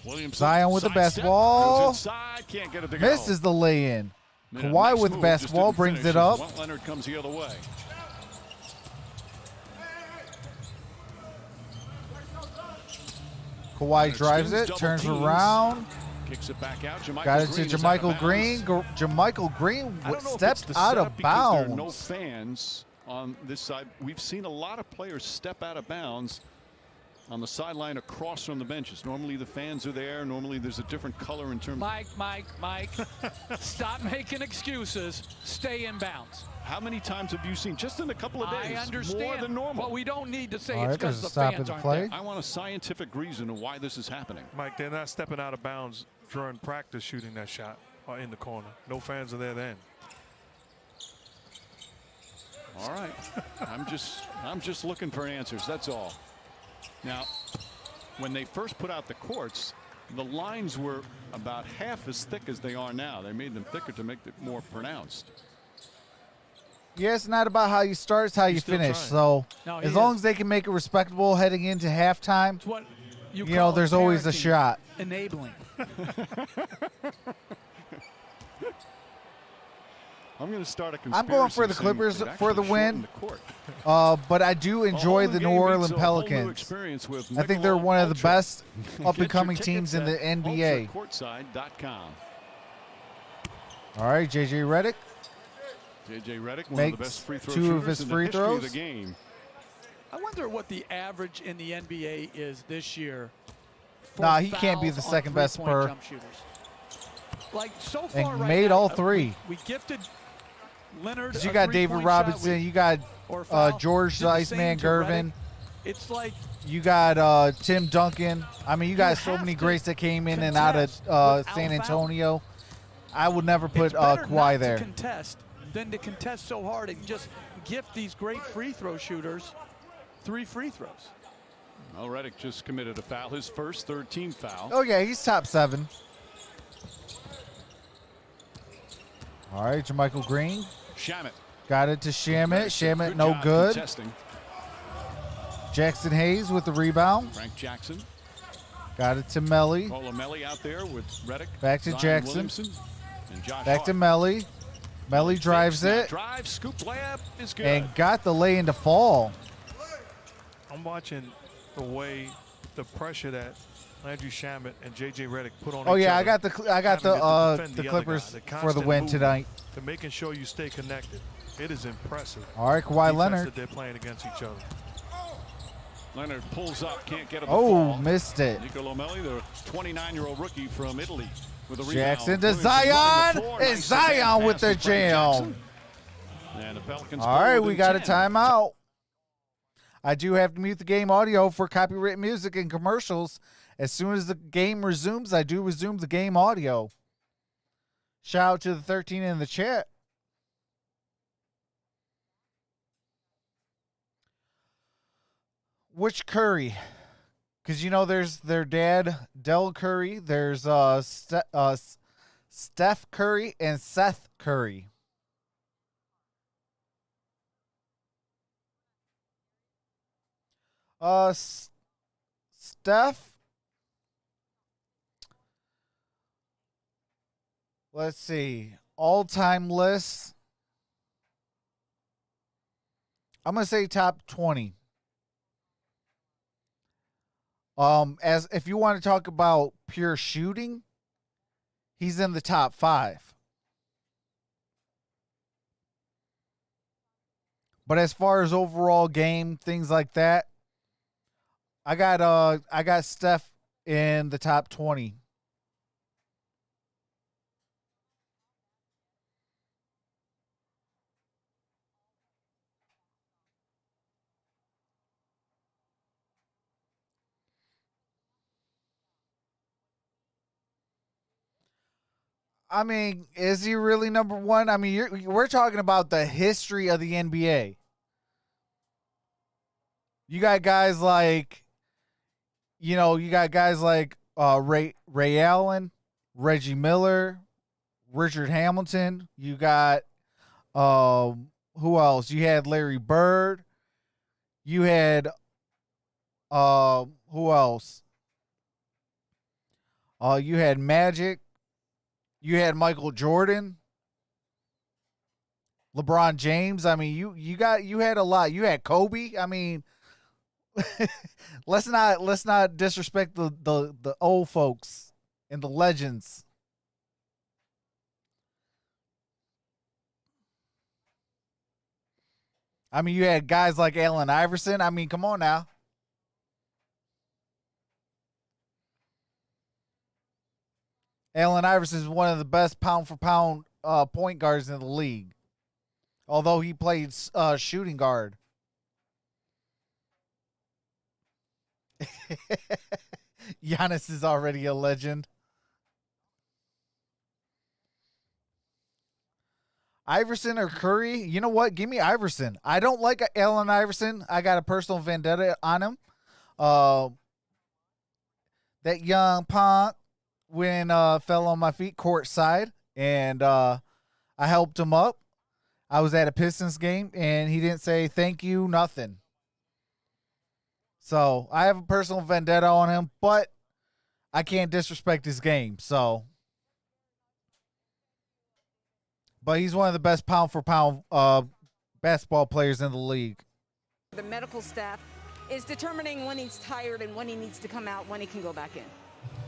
Williamson, Zion with the sidestep, basketball. goes inside, can't get it to go. Misses the lay-in. Made a Kawhi nice with the move, just basketball didn't brings finish it up. as Walt Leonard comes the other way. Kawhi Leonard drives spins, it, double turns teams. around, Kicks it back out. Jermichael got it to Green is out of Jermichael Green. bounds. Jermichael Green I don't know if it's stepped the out setup of because there are no bounds. fans on this side. We've seen a lot of players step out of bounds on the sideline across from the benches. Normally the fans are there. Normally there's a different color in terms. Mike, stop making excuses. Stay in bounds. How many times have you seen just in a couple of days? I understand. More than normal. But we don't need to say All it's right, because there's a the stop fans at the aren't play. there. I want a scientific reason of why this is happening. Mike, they're not stepping out of bounds during practice shooting that shot or in the corner. No fans are there then. All right. I'm just looking for answers. That's all. Now, when they first put out the courts, the lines were about half as thick as they are now. They made them thicker to make it more pronounced. Yeah, it's not about how you start, it's how you still finish. trying. So No, as he long is. as they can make it respectable heading into halftime, It's what you call know, there's always a parenting shot. Enabling. I'm going to start a I'm conspiracy. going for the saying Clippers they'd for the actually win. shorten the court. But I do enjoy All the game New Orleans means a whole new Pelicans. experience with I think they're Michelob one of the Ultra. best Get up-and-coming your teams in the tickets at NBA. ultracourtside.com. All right, JJ Redick. JJ Redick, one of the Makes best free throw two of shooters his in free the history of throws. the game. I wonder what the average in the NBA is this year. For Nah, he can't be fouls the on second best three-point per. jump shooters. Like so And far right made now, all three. We gifted Leonard. 'Cause you a got David three-point Robinson, shot, you got or foul. George Did the the same Iceman to Redick. Gervin. It's like You got Tim Duncan. I mean, you got so have many to greats that came in and out of contest without San fouling. Antonio. I would never put it's better Kawhi not there. to contest than to contest so hard and just gift these great free throw shooters 3 free throws. Well, Redick just committed a foul, his first third-team foul. Oh, yeah, he's top 7. All right, Jermichael Green. Shamet. Got it to Shamet. Shamet, no job good. contesting. Jackson Hayes with the rebound. Frank Jackson. Got it to Melly. Paolo Melli out there with Redick. Back to Zion Jackson. Williamson, and Josh Back to Hart. Melly. Melly drives Now it drive, scoop layup is good. and got the lay into fall. I'm watching the way the pressure that Landry Shamet and JJ Redick put on Oh each yeah, I other, got the having to defend the other Clippers guy, the for the constant win movement, tonight. to making sure you stay connected. It is impressive. All right, Kawhi defense Leonard. that they're playing against each other. Leonard pulls up, can't get him the Oh, fall. missed it. Nico Lomelli, the 29-year-old rookie from Italy, with a rebound. Jackson to Williamson running Zion. the floor. And Nice Zion advance with pass the from Frank jam. Jackson. And the Pelicans All right, go we within got a 10. timeout. I do have to mute the game audio for copyright music and commercials. As soon as the game resumes, I do resume the game audio. Shout out to the 13 in the chat. Which Curry? Because, you know, there's their dad, Del Curry. There's Steph Curry and Seth Curry. Steph. Let's see. All-time list. I'm going to say top 20. As if you want to talk about pure shooting, he's in the top 5. But as far as overall game, things like that, I got Steph in the top 20. I mean, is he really number one? I mean, we're talking about the history of the NBA. You got guys like, Ray Allen, Reggie Miller, Richard Hamilton. You got who else? You had Larry Bird. You had who else? You had Magic. You had Michael Jordan. LeBron James. I mean, you had a lot. You had Kobe. I mean, let's not disrespect the old folks and the legends. I mean, you had guys like Allen Iverson. I mean, come on now. Allen Iverson is one of the best pound-for-pound point guards in the league. Although he played shooting guard. Giannis is already a legend. Iverson or Curry? You know what? Give me Iverson. I don't like Allen Iverson. I got a personal vendetta on him. That young punk fell on my feet courtside, and I helped him up. I was at a Pistons game, and he didn't say thank you, nothing. So I have a personal vendetta on him, but I can't disrespect his game. But he's one of the best pound-for-pound basketball players in the league. The medical staff is determining when he's tired and when he needs to come out, when he can go back in.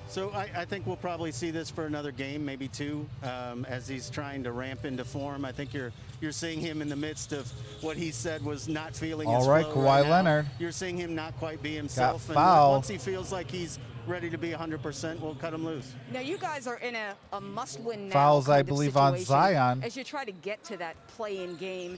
So I think we'll probably see this for another game, maybe two, as he's trying to ramp into form. I think you're seeing him in the midst of what he said was not feeling his flow. All right, Kawhi Leonard. You're seeing him not quite be himself. Got fouled. Once he feels like he's ready to be 100%, we'll cut him loose. Now, you guys are in a must-win now Fouls, kind I of believe, on situation Zion. as you try to get to that play-in game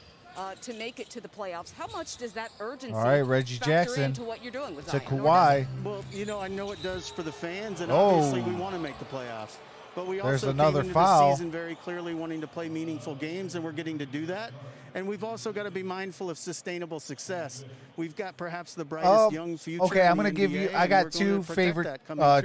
to make it to the playoffs. How much does that urgency All right, Reggie factor Jackson into what you're doing with to Zion? Kawhi. Well, I know it does for the fans, and Oh. obviously we want to make the playoffs. But we There's also another came into foul. the season very clearly wanting to play meaningful games, and we're getting to do that. And we've also got to be mindful of sustainable success. We've got perhaps the brightest young future. Okay, I'm going to give you. I got two favorite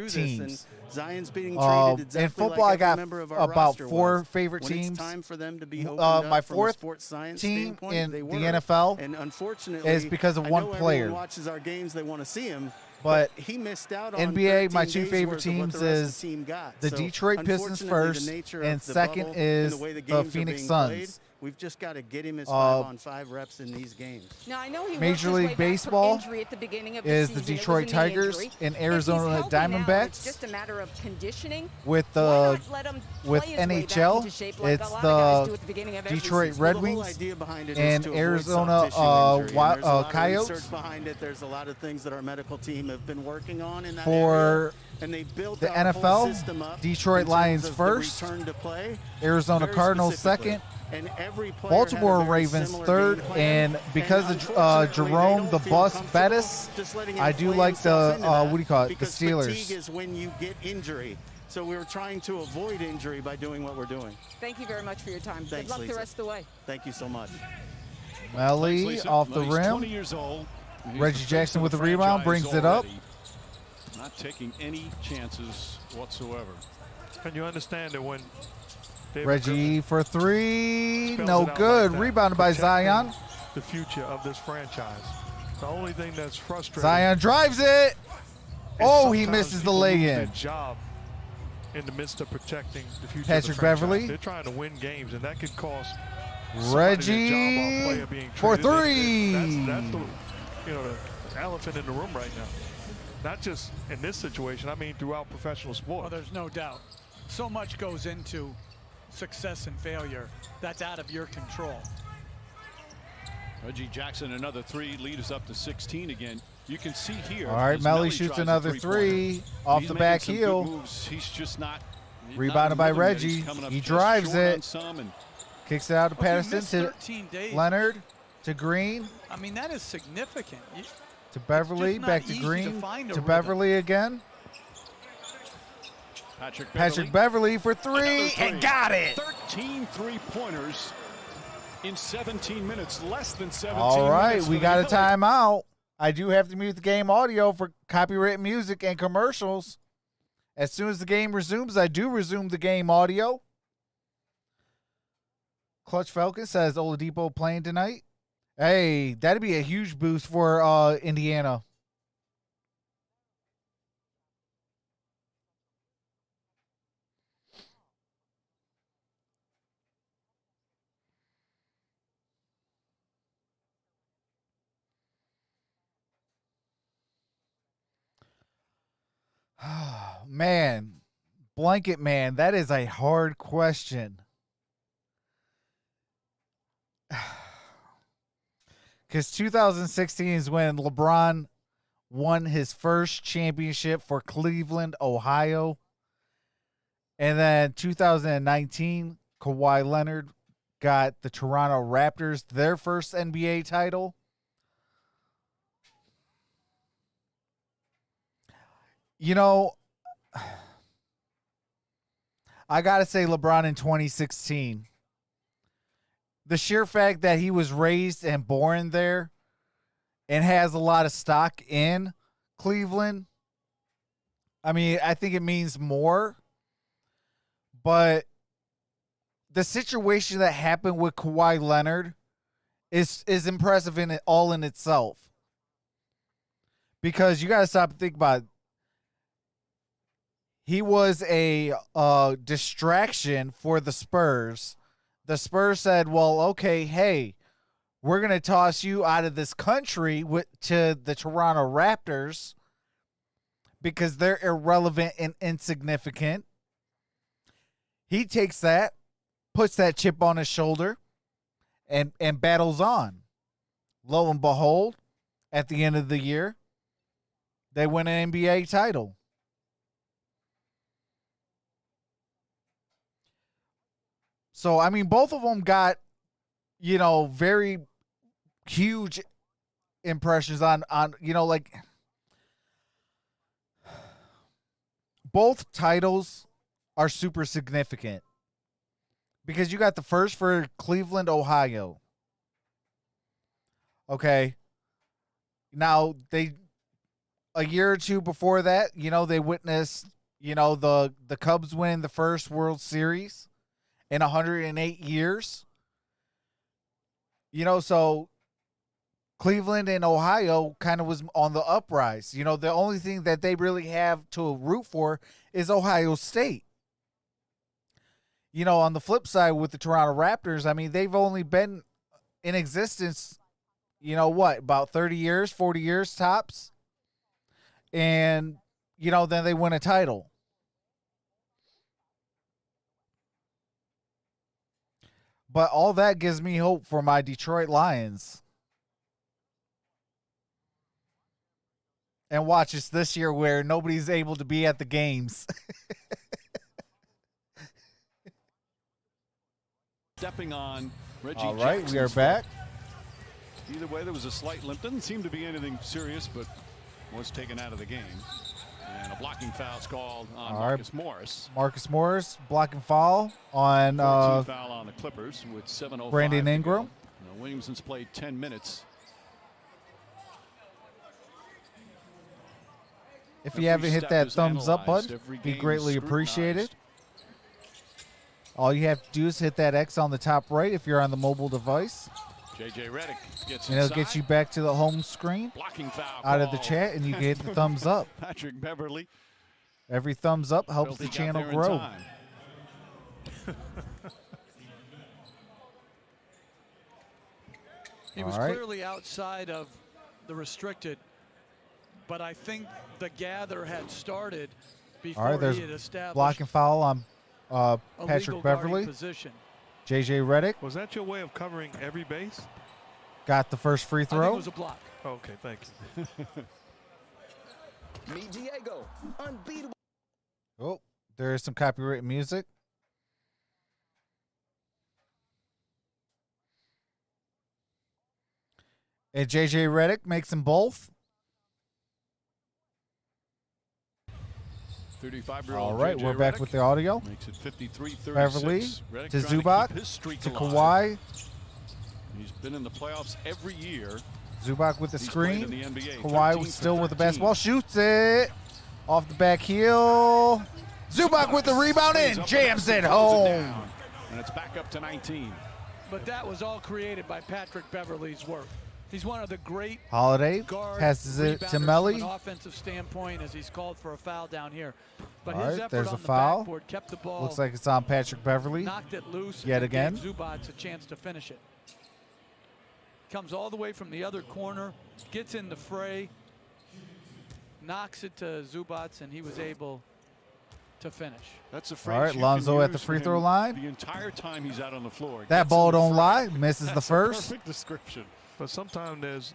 teams. Zion's being treated exactly in football, like I got every member of our about roster four was. favorite When teams. It's time for them to be opened My up from a fourth sports science team standpoint, in they the were. NFL and unfortunately, is because of I one know player. Everyone watches our games; they want to see him. But he missed out on NBA, my 13 two days favorite worth of what teams the rest of is the team got. the So, Detroit Pistons unfortunately, first, the nature and of the second bubble is and the way the the games are Phoenix being Suns. played, we've just got to get him his 5-on-5 reps in these games. Now, I know he worked Major his way League back from Baseball injury at the beginning of is the the season. It was Detroit a knee Tigers injury. and If he's Arizona healthy now, Diamondbacks. it's just a matter of conditioning. With Why not let him with play his way back NHL, into shape like it's a lot of guys do the at the beginning of every Detroit season? Red Well, the whole Wings idea behind it is and to avoid Arizona soft tissue injury, and there's a lot of Coyotes. research behind it. There's a lot of things that our medical team have been working on in that For area, and they built the our whole NFL, system up Detroit in terms Lions of the first, return to play, Arizona very Cardinals specifically. second, And every player Baltimore had a very Ravens similar third, game plan. and because of unfortunately, Jerome they the don't feel Bus comfortable Bettis, just letting him I do play like himself the into that what do you call it? The because Steelers. fatigue is when you get injury. So we're trying to avoid injury by doing what we're doing. Thank you very much for your time. Thanks, Good luck Lisa. the rest of the way. Thank you so much. Melly Lisa. off the He's rim. 20 years old. He's Reggie the face Jackson of with the the rebound, franchise brings it up. already. Not taking any chances whatsoever. And you understand that when David Reggie for three, spells no it out good. like that, Rebounded by Zion. protecting the future of this franchise. The only thing that's frustrating. Zion drives it. is Oh, he sometimes misses the people lose lay-in. their job in the midst of protecting the future Patrick of the franchise. Beverly. They're trying to win games, and that could cost somebody their job Reggie while a player being for traded. three. That's the elephant in the room right now. Not just in this situation. I mean, throughout professional Well, sport. there's no doubt. So much goes into success and failure that's out of your control. Reggie Jackson, another three, lead us up to 16 again. You can see here. All right, as Melly Melly shoots tries a another three-pointer. three off He's the making back some good heel. moves. He's just not Rebounded by in rhythm yet. He's Reggie. coming up He just drives short on it. some, and Kicks it out to Well, if you Patterson miss to 13 days, Leonard to Green I mean, that is significant. to Beverly, just not back to easy to Green find a to rhythm. Beverly again. Patrick Beverly for three, three. and got it. 13 3-pointers in 17 minutes, less than 17 All right, minutes. we for got the a timeout. I do have to mute the game audio for copyright music and commercials. As soon as the game resumes, I do resume the game audio. Clutch Falcon says Oladipo playing tonight. Hey, that'd be a huge boost for Indiana. Man, blanket man, that is a hard question. Because 2016 is when LeBron won his first championship for Cleveland, Ohio. And then 2019, Kawhi Leonard got the Toronto Raptors their first NBA title. You know, I got to say LeBron in 2016. The sheer fact that he was raised and born there and has a lot of stock in Cleveland, I mean, I think it means more. But the situation that happened with Kawhi Leonard is impressive in itself. Because you got to stop and think about it. He was a distraction for the Spurs. The Spurs said, well, okay, hey, we're going to toss you out of this country to the Toronto Raptors because they're irrelevant and insignificant. He takes that, puts that chip on his shoulder, and battles on. Lo and behold, at the end of the year, they win an NBA title. So, I mean, both of them got, very huge impressions on like both titles are super significant because you got the first for Cleveland, Ohio. Okay. Now, a year or two before that, they witnessed, the Cubs win the first World Series in 108 years. So Cleveland and Ohio kind of was on the uprise. The only thing that they really have to root for is Ohio State. On the flip side with the Toronto Raptors, I mean, they've only been in existence, about 30 years, 40 years tops. And, then they win a title. But all that gives me hope for my Detroit Lions. And watch us this year where nobody's able to be at the games. Stepping on Reggie All right, Jackson's we are back. Either way, there was a slight limp. Didn't seem to be anything serious, but was taken out of the game. And a blocking foul's called on Marcus Morris. Marcus Morris, blocking foul on 14 foul on the Clippers with 7:05. Brandon Ingram. Williamson's played 10 minutes. If you haven't hit that thumbs up button, be greatly appreciated. All you have to do is hit that X on the top right if you're on the mobile device. JJ Redick gets and it'll get you back to the home screen blocking foul out of the chat, and you can hit the thumbs up. Patrick Beverly. Every thumbs up helps the channel grow. He was clearly outside of the restricted, but I think the gather had started before he had established blocking foul on Patrick Beverly. Position. JJ Redick. Was that your way of covering every base? Got the first free throw. I think it was a block. Oh, okay, thank you. Meet Diego, unbeatable. Oh, there is some copyright music. And JJ Redick makes them both. 35-year-old All right, JJ we're back Redick with the audio. makes it 53-36. Beverly Redick to trying keep Zubac his streak to alive. Kawhi. He's been in the playoffs every year. Zubac with the He's played screen. in the NBA. Kawhi 13 was for still with the 13. basketball. Shoots it. Off the back heel. Zubac with the rebound in. Jams it home. And it's back up to 19. But that was all created by Patrick Beverly's work. He's one of the great Holiday guard passes it to rebounders Melly. from an offensive standpoint as he's called for a foul down here. But All his right, effort there's on a the foul. backboard kept the ball. Looks like it's on Patrick Beverly. Knocked it loose. Yet and again. gave Zubac a chance to finish it. Comes all the way from the other corner, gets in the fray, knocks it to Zubac, and he was able to finish. That's a phrase All right, you Lonzo can at the use free for throw him line. the entire time he's out on the floor. That Gets ball in the don't fray. lie. Misses the That's a first. perfect description. But sometimes there's,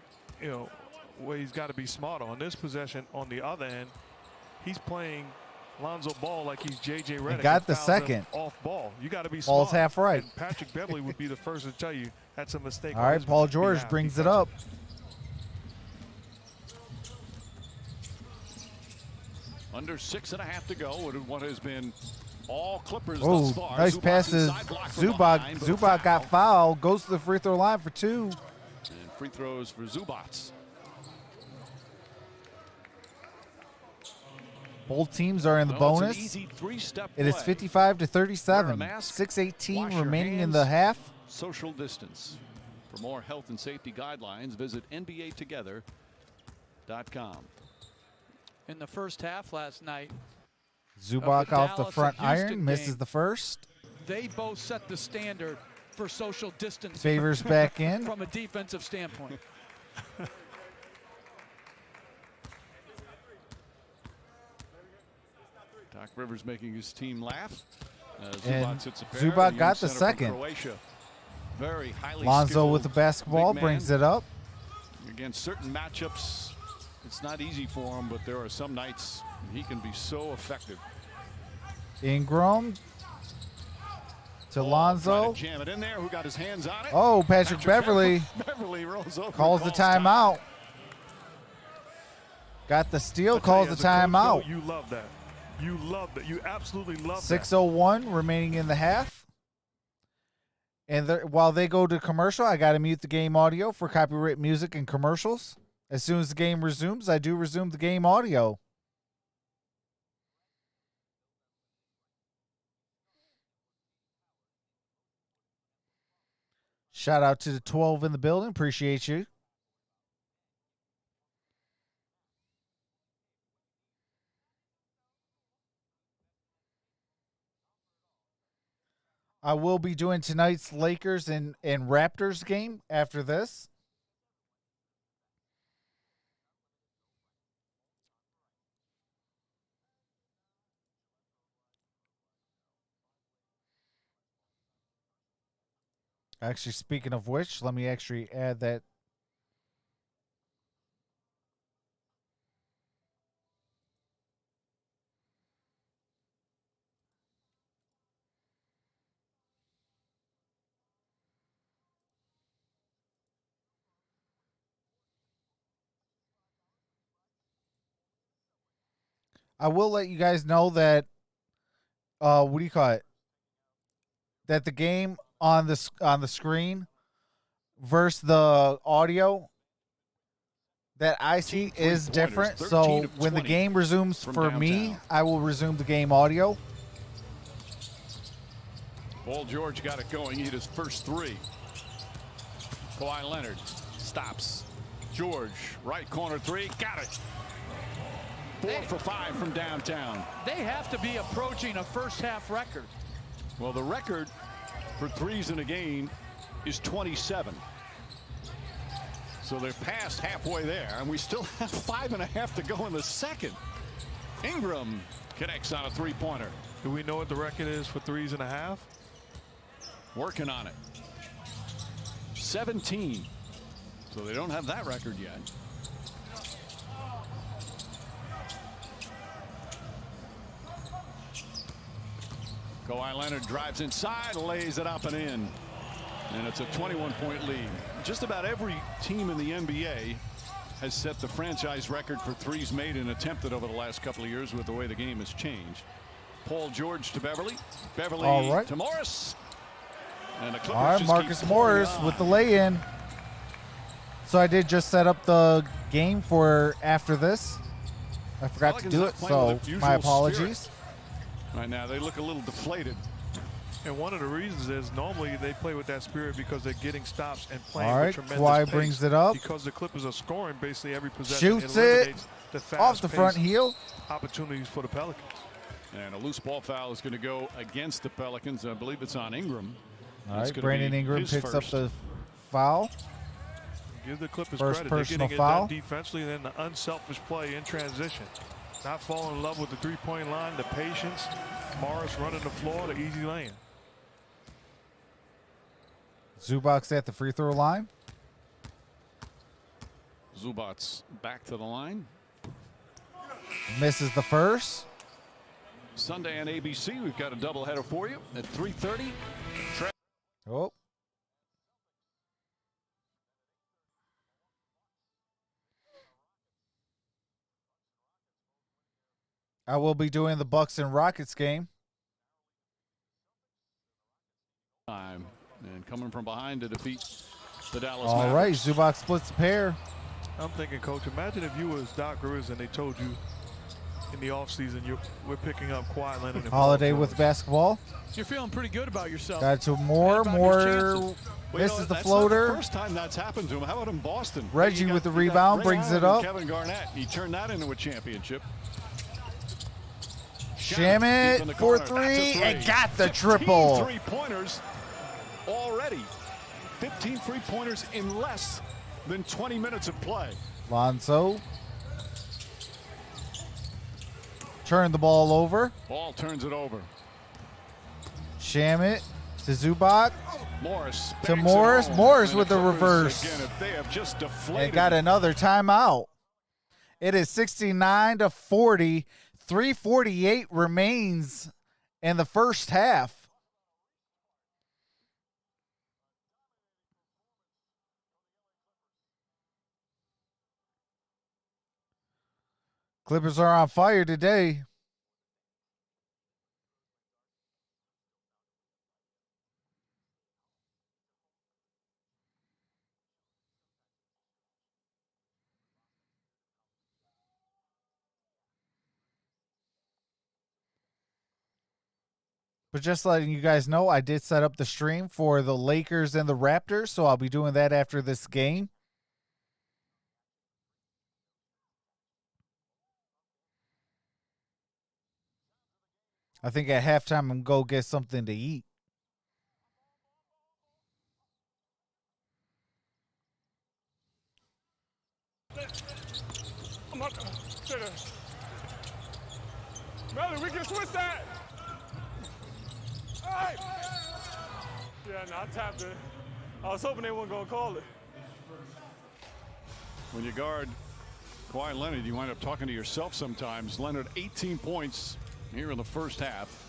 where he's got to be smarter. On this possession, on the other end, he's playing Lonzo Ball like he's J.J. Redick. got the and fouls him second. off ball. You got to be Ball's smart. half right. And Patrick Beverly would be the first to tell you that's a mistake. All on right, his Paul George behalf brings it up. Under 6.5 to go. What has been all Clippers Oh, thus far. nice Zubac passes. inside block from Zubac. behind, but a Zubac got foul. fouled. Goes to the free throw line for 2. And free throws for Zubac. Both teams are in the Well, it's an bonus. easy three-step It is play. 55 to Wear 37. a mask, 6:18 wash your remaining in hands, the half. Social distance. For more health and safety guidelines, visit NBAtogether.com. In the first half last night, Zubac the off the Dallas front and Houston iron, misses game. the first. they both set the standard for social distancing. Favors back in. From a defensive standpoint. Doc Rivers making his team laugh. And Zubac hits a pair. Zubac The got young the center from second. Croatia. Very highly Lonzo with the skilled basketball, big man. brings it up. Against certain matchups, it's not easy for him, but there are some nights he can be so effective. Ingram to Trying Lonzo. to jam it in there. Who got his hands on it? Oh, Patrick Beverly Beverly rolls over. calls the timeout. Got the steal, calls the timeout. You love that. You love that. You absolutely love that. 6:01 remaining in the half. And while they go to commercial, I got to mute the game audio for copyright music and commercials. As soon as the game resumes, I do resume the game audio. Shout out to the 12 in the building. Appreciate you. I will be doing tonight's Lakers and Raptors game after this. Actually, speaking of which, let me actually add that. I will let you guys know that what do you call it? That the game on the screen versus the audio that I see is different. So when the game resumes for me, I will resume the game audio. Paul George got it going. He hit his first three. Kawhi Leonard stops. George, right corner three, got it. 4 for 5 from downtown. They have to be approaching a first half record. Well, the record for threes in a game is 27. So they're past halfway there, and we still have 5.5 to go in the second. Ingram connects on a three-pointer. Do we know what the record is for 3.5? Working on it. 17. So they don't have that record yet. Kawhi Leonard drives inside, lays it up and in. And it's a 21-point lead. Just about every team in the NBA has set the franchise record for threes made and attempted over the last couple of years with the way the game has changed. Paul George to Beverly. Beverly All right. to Morris. And the Clippers All right, just Marcus keep Morris pouring with the on. lay-in. So I did just set up the game for after this. I forgot to Pelicans do not it, playing so with their my usual apologies. spirit. Right now, they look a little deflated. And one of the reasons is normally they play with that spirit because they're getting stops and playing All right, with tremendous Kawhi pace. brings it up. Because the Clippers are scoring basically every possession. Shoots it eliminates the off the front fast-paced heel. opportunities for the Pelicans. And a loose ball foul is going to go against the Pelicans. I believe it's on Ingram. All That's right, gonna Brandon be Ingram his picks up first. the foul. Give the Clippers First credit. They're personal getting foul. it done defensively, and then the unselfish play in transition. Not falling in love with the three-point line, the patience. Morris running the floor, the easy lane. Zubac's at the free throw line. Zubac's back to the line. Misses the first. Sunday on ABC, we've got a doubleheader for you at 3:30. Oh. I will be doing the Bucks and Rockets game. Time and coming from behind to defeat the Dallas All right, Mavericks. Zubac splits the pair. I'm thinking, Coach, imagine if you was Doc Rivers and they told you in the offseason we're picking up Kawhi Leonard and Holiday Paul with George. basketball. You're feeling pretty good about yourself. Got to Moore. About your Moore chances. Well, you misses know, the that's floater. Not the first time that's happened to him. How about in Boston? Reggie You got- with the you got rebound, Ray brings it Allen and up. Kevin Garnett. He turned that into a championship. Shamit deep in the for corner. three, That's a and got the 15 triple. three-pointers already. 15 three-pointers in less than 20 minutes of play. Lonzo turned the ball over. Ball turns it over. Shamit to Zubac Morris to banks it Morris. home. Morris And with the Clippers, reverse. Again, they have just deflated. And got another timeout. It is 69-40. 3:48 remains in the first half. Clippers are on fire today. But just letting you guys know, I did set up the stream for the Lakers and the Raptors, so I'll be doing that after this game. I think at halftime I'm going to go get something to eat. Melly, we can switch that. All right. Yeah, no, I tapped it. I was hoping they weren't going to call it. When you guard Kawhi Leonard, you wind up talking to yourself sometimes. Leonard, 18 points here in the first half.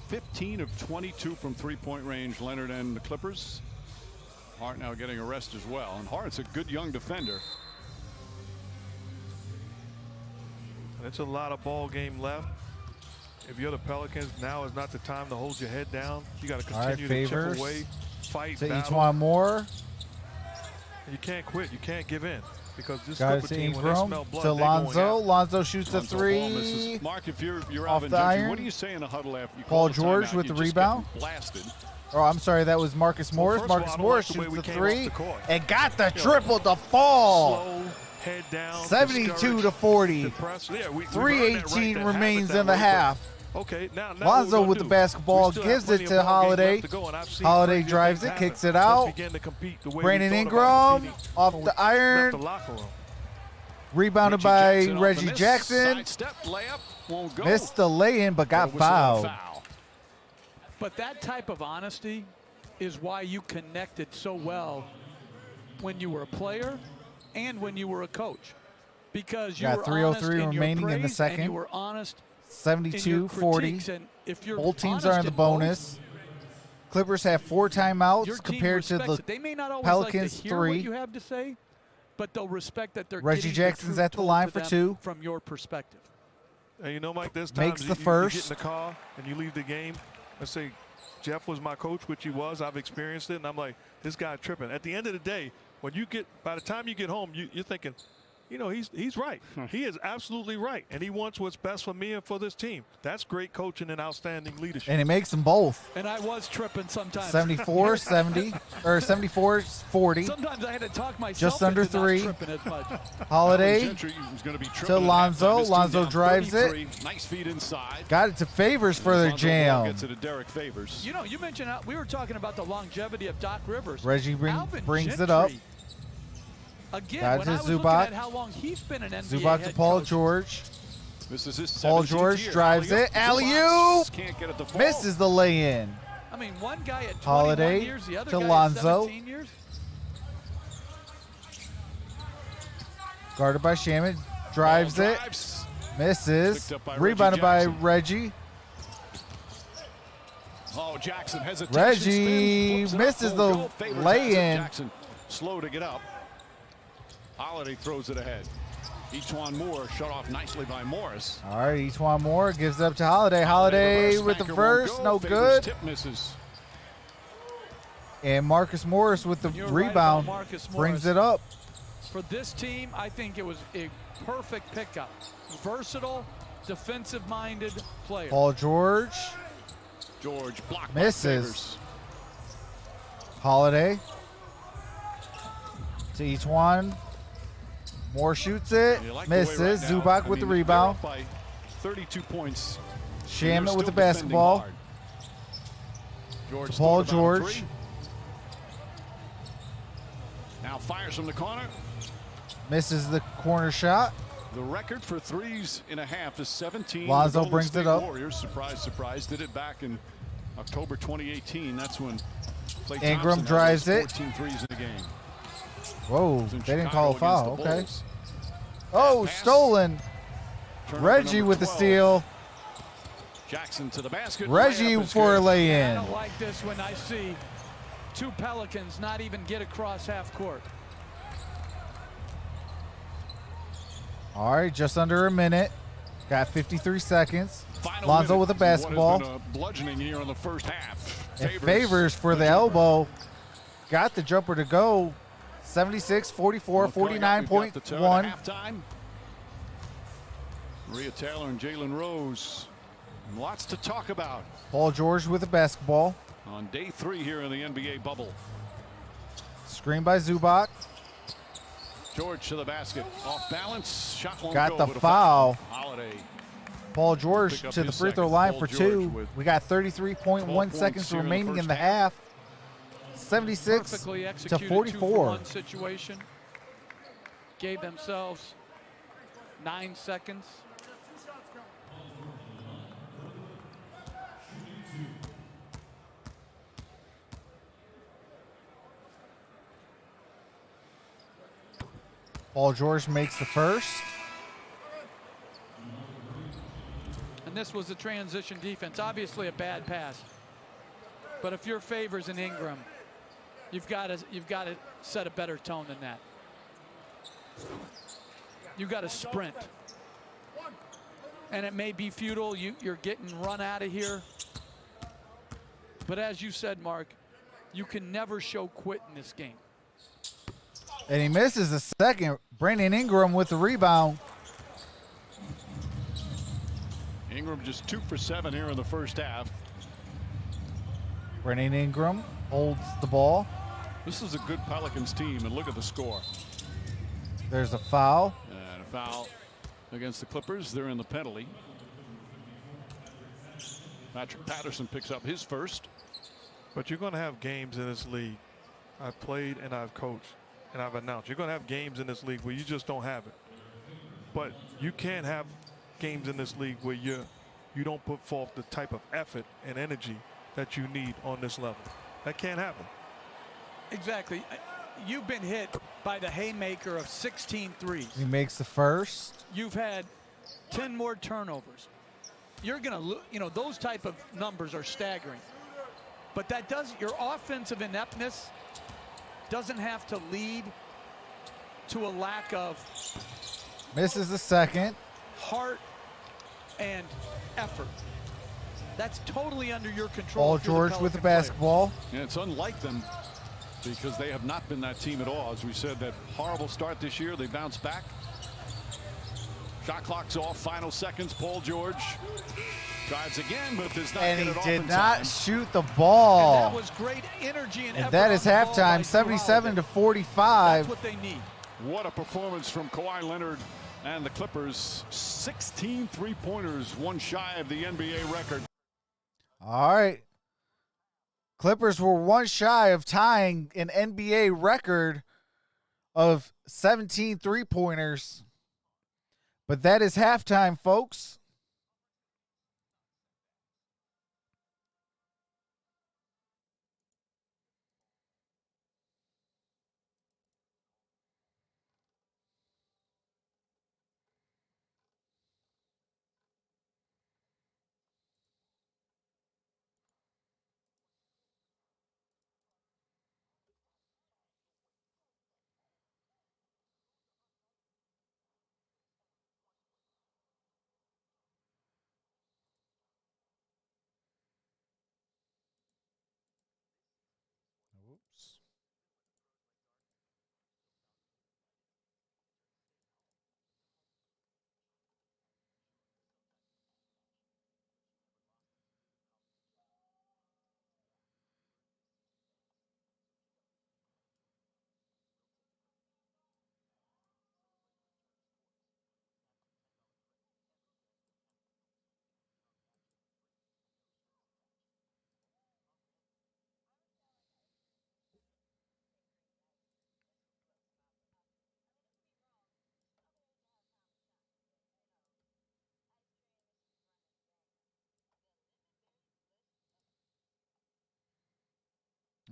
15 of 22 from three-point range, Leonard and the Clippers. Hart now getting a rest as well. And Hart's a good young defender. It's a lot of ball game left. If you're the Pelicans, now is not the time to hold your head down. You got to All right, continue to Favors chip away, fight, to battle. Etuan Moore. You can't quit. You can't give in because this Got it Clipper to team, when they Ingram smell blood, to they're going Lonzo. out. Lonzo shoots a Lonzo ball misses. three. Mark, if you're Off Alvin the Gentry, iron. what do you say in a huddle after you Paul call the George timeout? with You the just get rebound. blasted. Oh, I'm sorry, that was Marcus Morris. first of all, Marcus I don't Morris like the way shoots we the came off three the court. and got the triple to fall. Slow, head down, 72-40. depressed. Yeah, we earned that 3:18 right to remains have it in the that way, half. but- Okay, now Lonzo what we're with gonna the do. basketball, We still have gives plenty it of to ball games Holiday. left to go, and I've seen Holiday crazier drives things it, kicks happen. it out. Let's begin to compete the way Brandon we thought about Ingram competing off when the we iron. left the locker room. Rebounded Reggie by Jackson off the Reggie miss. Jackson. Side step layup won't go. Missed the lay-in, but got Whistle on fouled. foul. But that type of honesty is why you connected so well when you were a player and when you were a coach. Because you Got were 3:03 honest in your remaining in the praise second. and you were honest in your 72-40. critiques. And if you're Both teams honest are in the in both, bonus. Clippers have 4 your timeouts team compared to respects the it. They may not always Pelicans like to hear 3. what you have to say, but they'll respect that they're Reggie getting Jackson's the at the truth line told for to them 2. from your perspective. And you know, Mike, there's Makes times the you first. get in the car and you leave the game. Let's say Jeff was my coach, which he was. I've experienced it, and I'm like, this guy tripping. At the end of the day, when you get, by the time you get home, you're thinking, you know, he's right. He is absolutely right, and he wants what's best for me and for this team. That's great coaching and outstanding leadership. And he makes them both. And I was tripping sometimes. 74-70 or 74-40. Sometimes I had to talk myself Just under into not 3. tripping as much. Holiday Gentry was gonna be to tripping at Lonzo. halftime. His team Lonzo down drives 33. it. Nice feed inside. Got it to Favors for their Lonzo ball jam. Gets it to Derek Favors. You know, you mentioned how we were talking about the longevity of Doc Rivers. Reggie Alvin brings it up. Gentry, again, Got when to I was looking Zubac. at how long he's been an NBA Zubac to head Paul coach, George. This is his Paul 17th George year. drives it. Alley-oop. Can't get it to fall. Misses the lay-in. I mean, one guy at 21 Holiday years, the other to guy Lonzo. at 17 years. Guarded by Shaman. Drives Ball it. drives. Misses. Picked up by Rebounded Reggie by Jackson. Reggie. Oh, Jackson hesitation. Reggie spins, flips it up, misses won't the go. Favors has it. lay-in. Jackson slow to get up. Holiday throws it ahead. Etuan Moore shut off nicely by Morris. All right, Etuan Moore gives it up to Holiday. Holiday reverse with the banker first, won't no go. good. Favors tip misses. And Marcus Morris with the You're right rebound about Marcus brings Morris. it up. For this team, I think it was a perfect pickup. Versatile, defensive-minded player. Paul George George blocked misses. by Favors. Holiday to Etuan. Moore shoots it, You like the way misses. right now, Zubac with the they're rebound. up by 32 points. Shaman They're with the still defending basketball. hard. George Paul thought about a George. three. Now fires from the corner. Misses the corner shot. The record for threes in a half is 17. Lonzo The Golden brings State it up. Warriors, surprise, surprise, did it back in October 2018. That's when Klay Ingram Thompson drives averaged it. 14 threes in a game. Whoa, It was in they didn't Chicago call a against foul. the Okay. Bulls. Oh, Pass. stolen. Turnover Reggie number with the 12. steal. Jackson to the basket. Reggie Layup is for a good. I lay-in. don't like this when I see two Pelicans not even get across half court. All right, just under a minute. Got 53 seconds. Final Lonzo minute with a in what has basketball. been a bludgeoning here in the first half. And Favors for the elbow. Got the jumper to go. 76, 44, Well, coming up, we've got the turn 49.1. at halftime. Maria Taylor and Jalen Rose. Lots to talk about Paul George with the basketball. on day 3 here in the NBA bubble. Screen by Zubac. George to the basket. Off balance. Shot won't Got go, the but a foul. Holiday. Paul George Pick up to the his free throw second. line Paul for George 2. with We got 33.1 12 seconds points here in the remaining in first the half. 76 Perfectly to executed 44. 2-for-1 situation. Gave themselves 9 seconds. Paul George makes the first. And this was a transition defense. Obviously a bad pass. But if you're Favors and Ingram, you've got to set a better tone than that. You've got to sprint. And it may be futile. You're getting run out of here. But as you said, Mark, you can never show quit in this game. And he misses the second. Brandon Ingram with the rebound. Ingram just 2 for 7 here in the first half. Brandon Ingram holds the ball. This is a good Pelicans team, and look at the score. There's a foul. And a foul against the Clippers. They're in the penalty. Patrick Patterson picks up his first. But you're going to have games in this league. I've played and I've coached and I've announced. You're going to have games in this league where you just don't have it. But you can't have games in this league where you don't put forth the type of effort and energy that you need on this level. That can't happen. Exactly. You've been hit by the haymaker of 16 threes. He makes the first. You've had 10 more turnovers. You're going to, those type of numbers are staggering. But that does, your offensive ineptness doesn't have to lead to a lack of Misses the second. heart and effort. That's totally under your control. Paul if you're George Pelican with the player. basketball. And it's unlike them because they have not been that team at all. As we said, that horrible start this year, they bounced back. Shot clock's off, final seconds. Paul George drives again, but does not And get it he off did in not time. shoot the And ball. that was great energy and effort. And that is on the ball by halftime, 77 to Drew Holiday. 45. That's what they need. What a performance from Kawhi Leonard and the Clippers. 16 three-pointers, one shy of the NBA record. All right. Clippers were one shy of tying an NBA record of 17 three-pointers. But that is halftime, folks. Oops.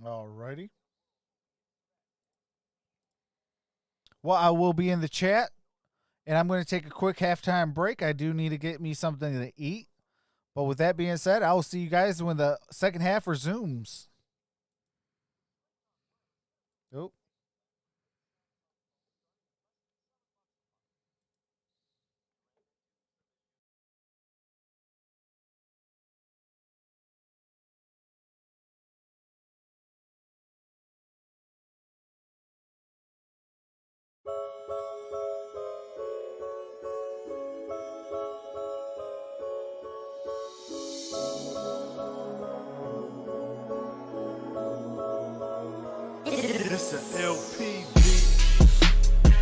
All righty. Well, I will be in the chat, and I'm going to take a quick halftime break. I do need to get me something to eat. But with that being said, I will see you guys when the second half resumes. Nope. It's an LP beat.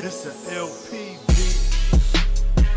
It's an LP beat.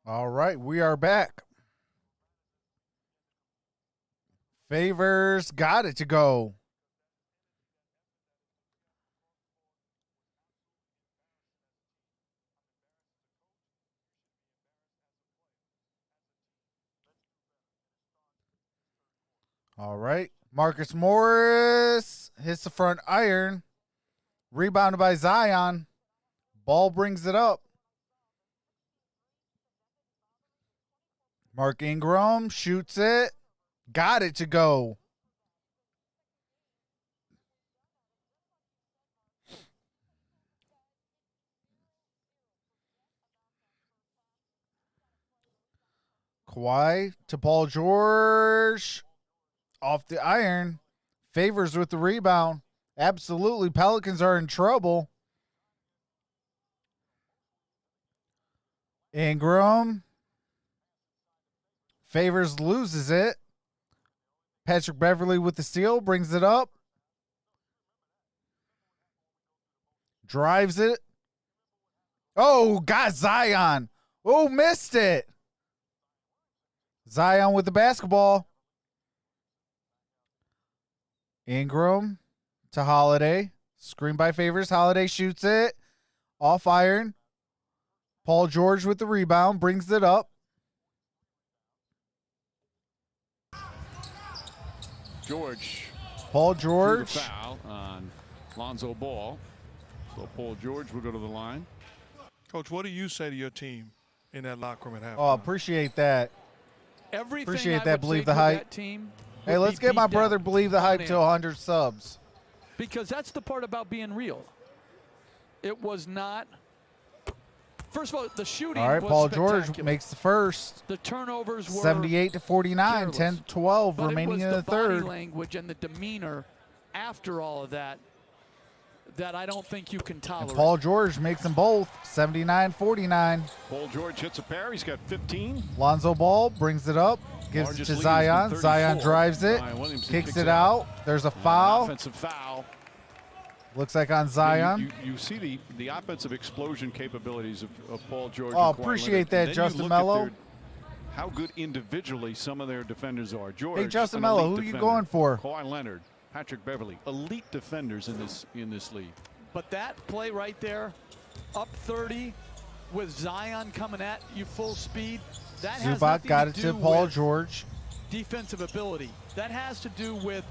All right, we are back. Favors got it to go. All right. Marcus Morris hits the front iron. Rebounded by Zion. Ball brings it up. Mark Ingram shoots it. Got it to go. Kawhi to Paul George. Off the iron. Favors with the rebound. Absolutely. Pelicans are in trouble. Ingram. Favors loses it. Patrick Beverly with the steal. Brings it up. Drives it. Oh, got Zion. Oh, missed it. Zion with the basketball. Ingram to Holiday. Screen by Favors. Holiday shoots it. Off iron. Paul George with the rebound. Brings it up. George. Paul George. Foul on Lonzo Ball. So Paul George will go to the line. Coach, what do you say to your team in that locker room at halftime? Oh, appreciate that. Everything Appreciate I that. would Believe say the to hype. that team Hey, would let's be get my beat down brother Believe the Hype on to air. 100 subs. Because that's the part about being real. It was not. First of all, the shooting All right, was Paul George spectacular. makes the first. The turnovers were 78-49, careless. 10-12 But remaining it in was the the body third. language and the demeanor after all of that that I don't think you can tolerate. And Paul George makes them both 79-49. Paul George hits a pair. He's got 15. Lonzo Ball brings it up, gives Largest it lead to has been Zion. 34. Zion drives it, Zion Williamson kicks it out. There's a foul. Offensive foul. Looks like on Zion. You see the offensive explosion capabilities of Paul George. Oh, and Kawhi appreciate Leonard. that, And then you Justin look at Mello. how good individually some of their defenders are. George, Hey, Justin an Mello, elite who you defender. going for? Kawhi Leonard, Patrick Beverly, elite defenders in this league. But that play right there, up 30 with Zion coming at you full speed, that has Zubac nothing got to it do to Paul with George. defensive ability. That has to do with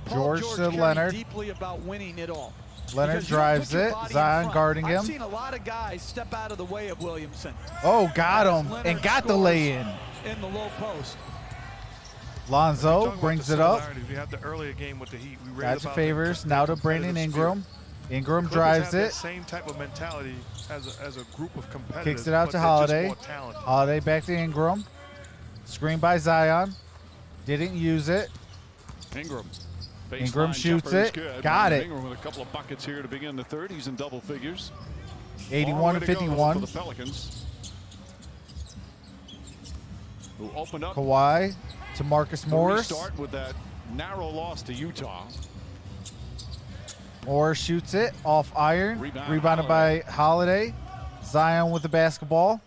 George Paul to George caring Leonard. deeply about winning it all. Leonard Because you don't drives put your it. body in Zion front. guarding I've him. seen a lot of guys step out of the way of Williamson. Oh, got As him Leonard and got the scores lay-in. in the low post. Lonzo Talking brings about it the up. similarities. We had the earlier game with the Heat. We read Got your about favors. the Now to Brandon competitive Ingram. spirit. Ingram Clippers drives have that it. same type of mentality as a group of competitors. Kicks it out but to they're Holiday. Just more talented. Holiday back to Ingram. Screen by Zion. Didn't use it. Ingram. Ingram Baseline shoots jumper is it. good. Got it. Ingram with a couple of buckets here to begin the third. He's in double figures. 81 to 51. For the Pelicans, who opened up Kawhi to Marcus the Morris. restart with that narrow loss to Utah. Morris shoots it off iron. Rebound, Rebounded by Holiday. Zion with the basketball.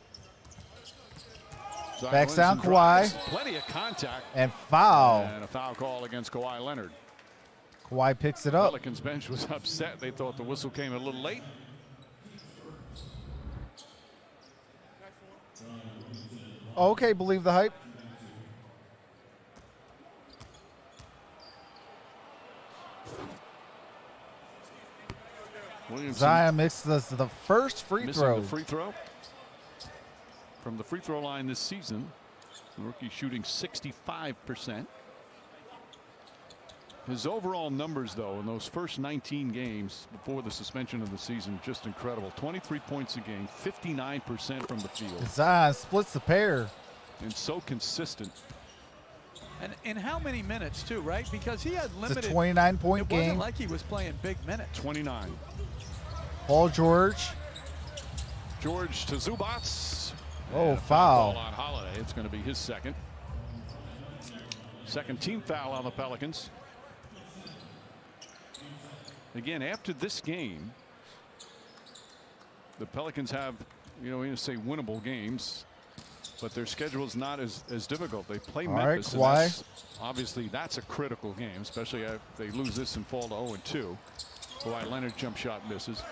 Zion Backs down, Williamson drives. Kawhi. Plenty of contact. And foul. And a foul call against Kawhi Leonard. Kawhi picks it up. Pelicans bench was upset. They thought the whistle came a little late. Okay, believe the hype. Williamson Zion misses the first free missing throw. the free throw. From the free throw line this season, the rookie shooting 65%. His overall numbers, though, in those first 19 games before the suspension of the season, just incredible. 23 points a game, 59% from the field. Zion splits the pair. And so consistent. And in how many minutes, too, right? Because he had It's limited. a 29-point It game. wasn't like he was playing big minutes. 29. Paul George. George to Zubats. Oh, And a foul. Ball on Holiday. It's going to be his second. Second team foul on the Pelicans. Again, after this game, the Pelicans have, you know, we're going to say winnable games, but their schedule is not as difficult. They play All Memphis. right, And Kawhi. obviously, that's a critical game, especially if they lose this and fall to 0-2. Kawhi Leonard jump shot misses.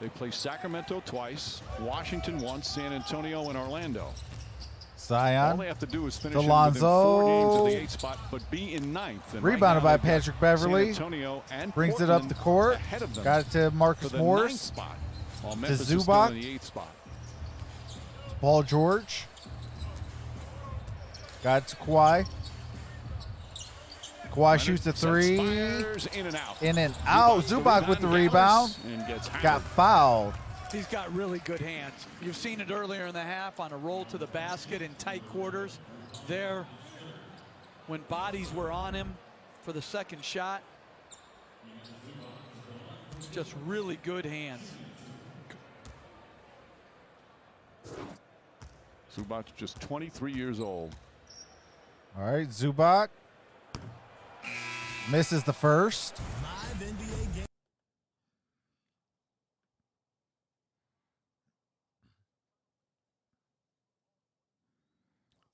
They play Sacramento twice, Washington once, San Antonio, and Orlando. All Zion. they have to do is finish Alonzo. within 4 games of the 8th spot, but be in 9th. And Rebounded right now by they've got Patrick Beverley. San Antonio and Brings it up Portland the court. ahead of them Got it to for Marcus the 9th Morris. spot, while Memphis is still Zubac. in the 8th spot. Paul George. Got it to Kawhi. Kawhi Leonard shoots a sets three. fires in and out. In and out. Zubac Zubac with the rebound. and gets Got hammered. fouled. He's got really good hands. You've seen it earlier in the half on a roll to the basket in tight quarters. There, when bodies were on him for the second shot. Just really good hands. Zubac just 23 years old. All right, Zubac. Misses the first.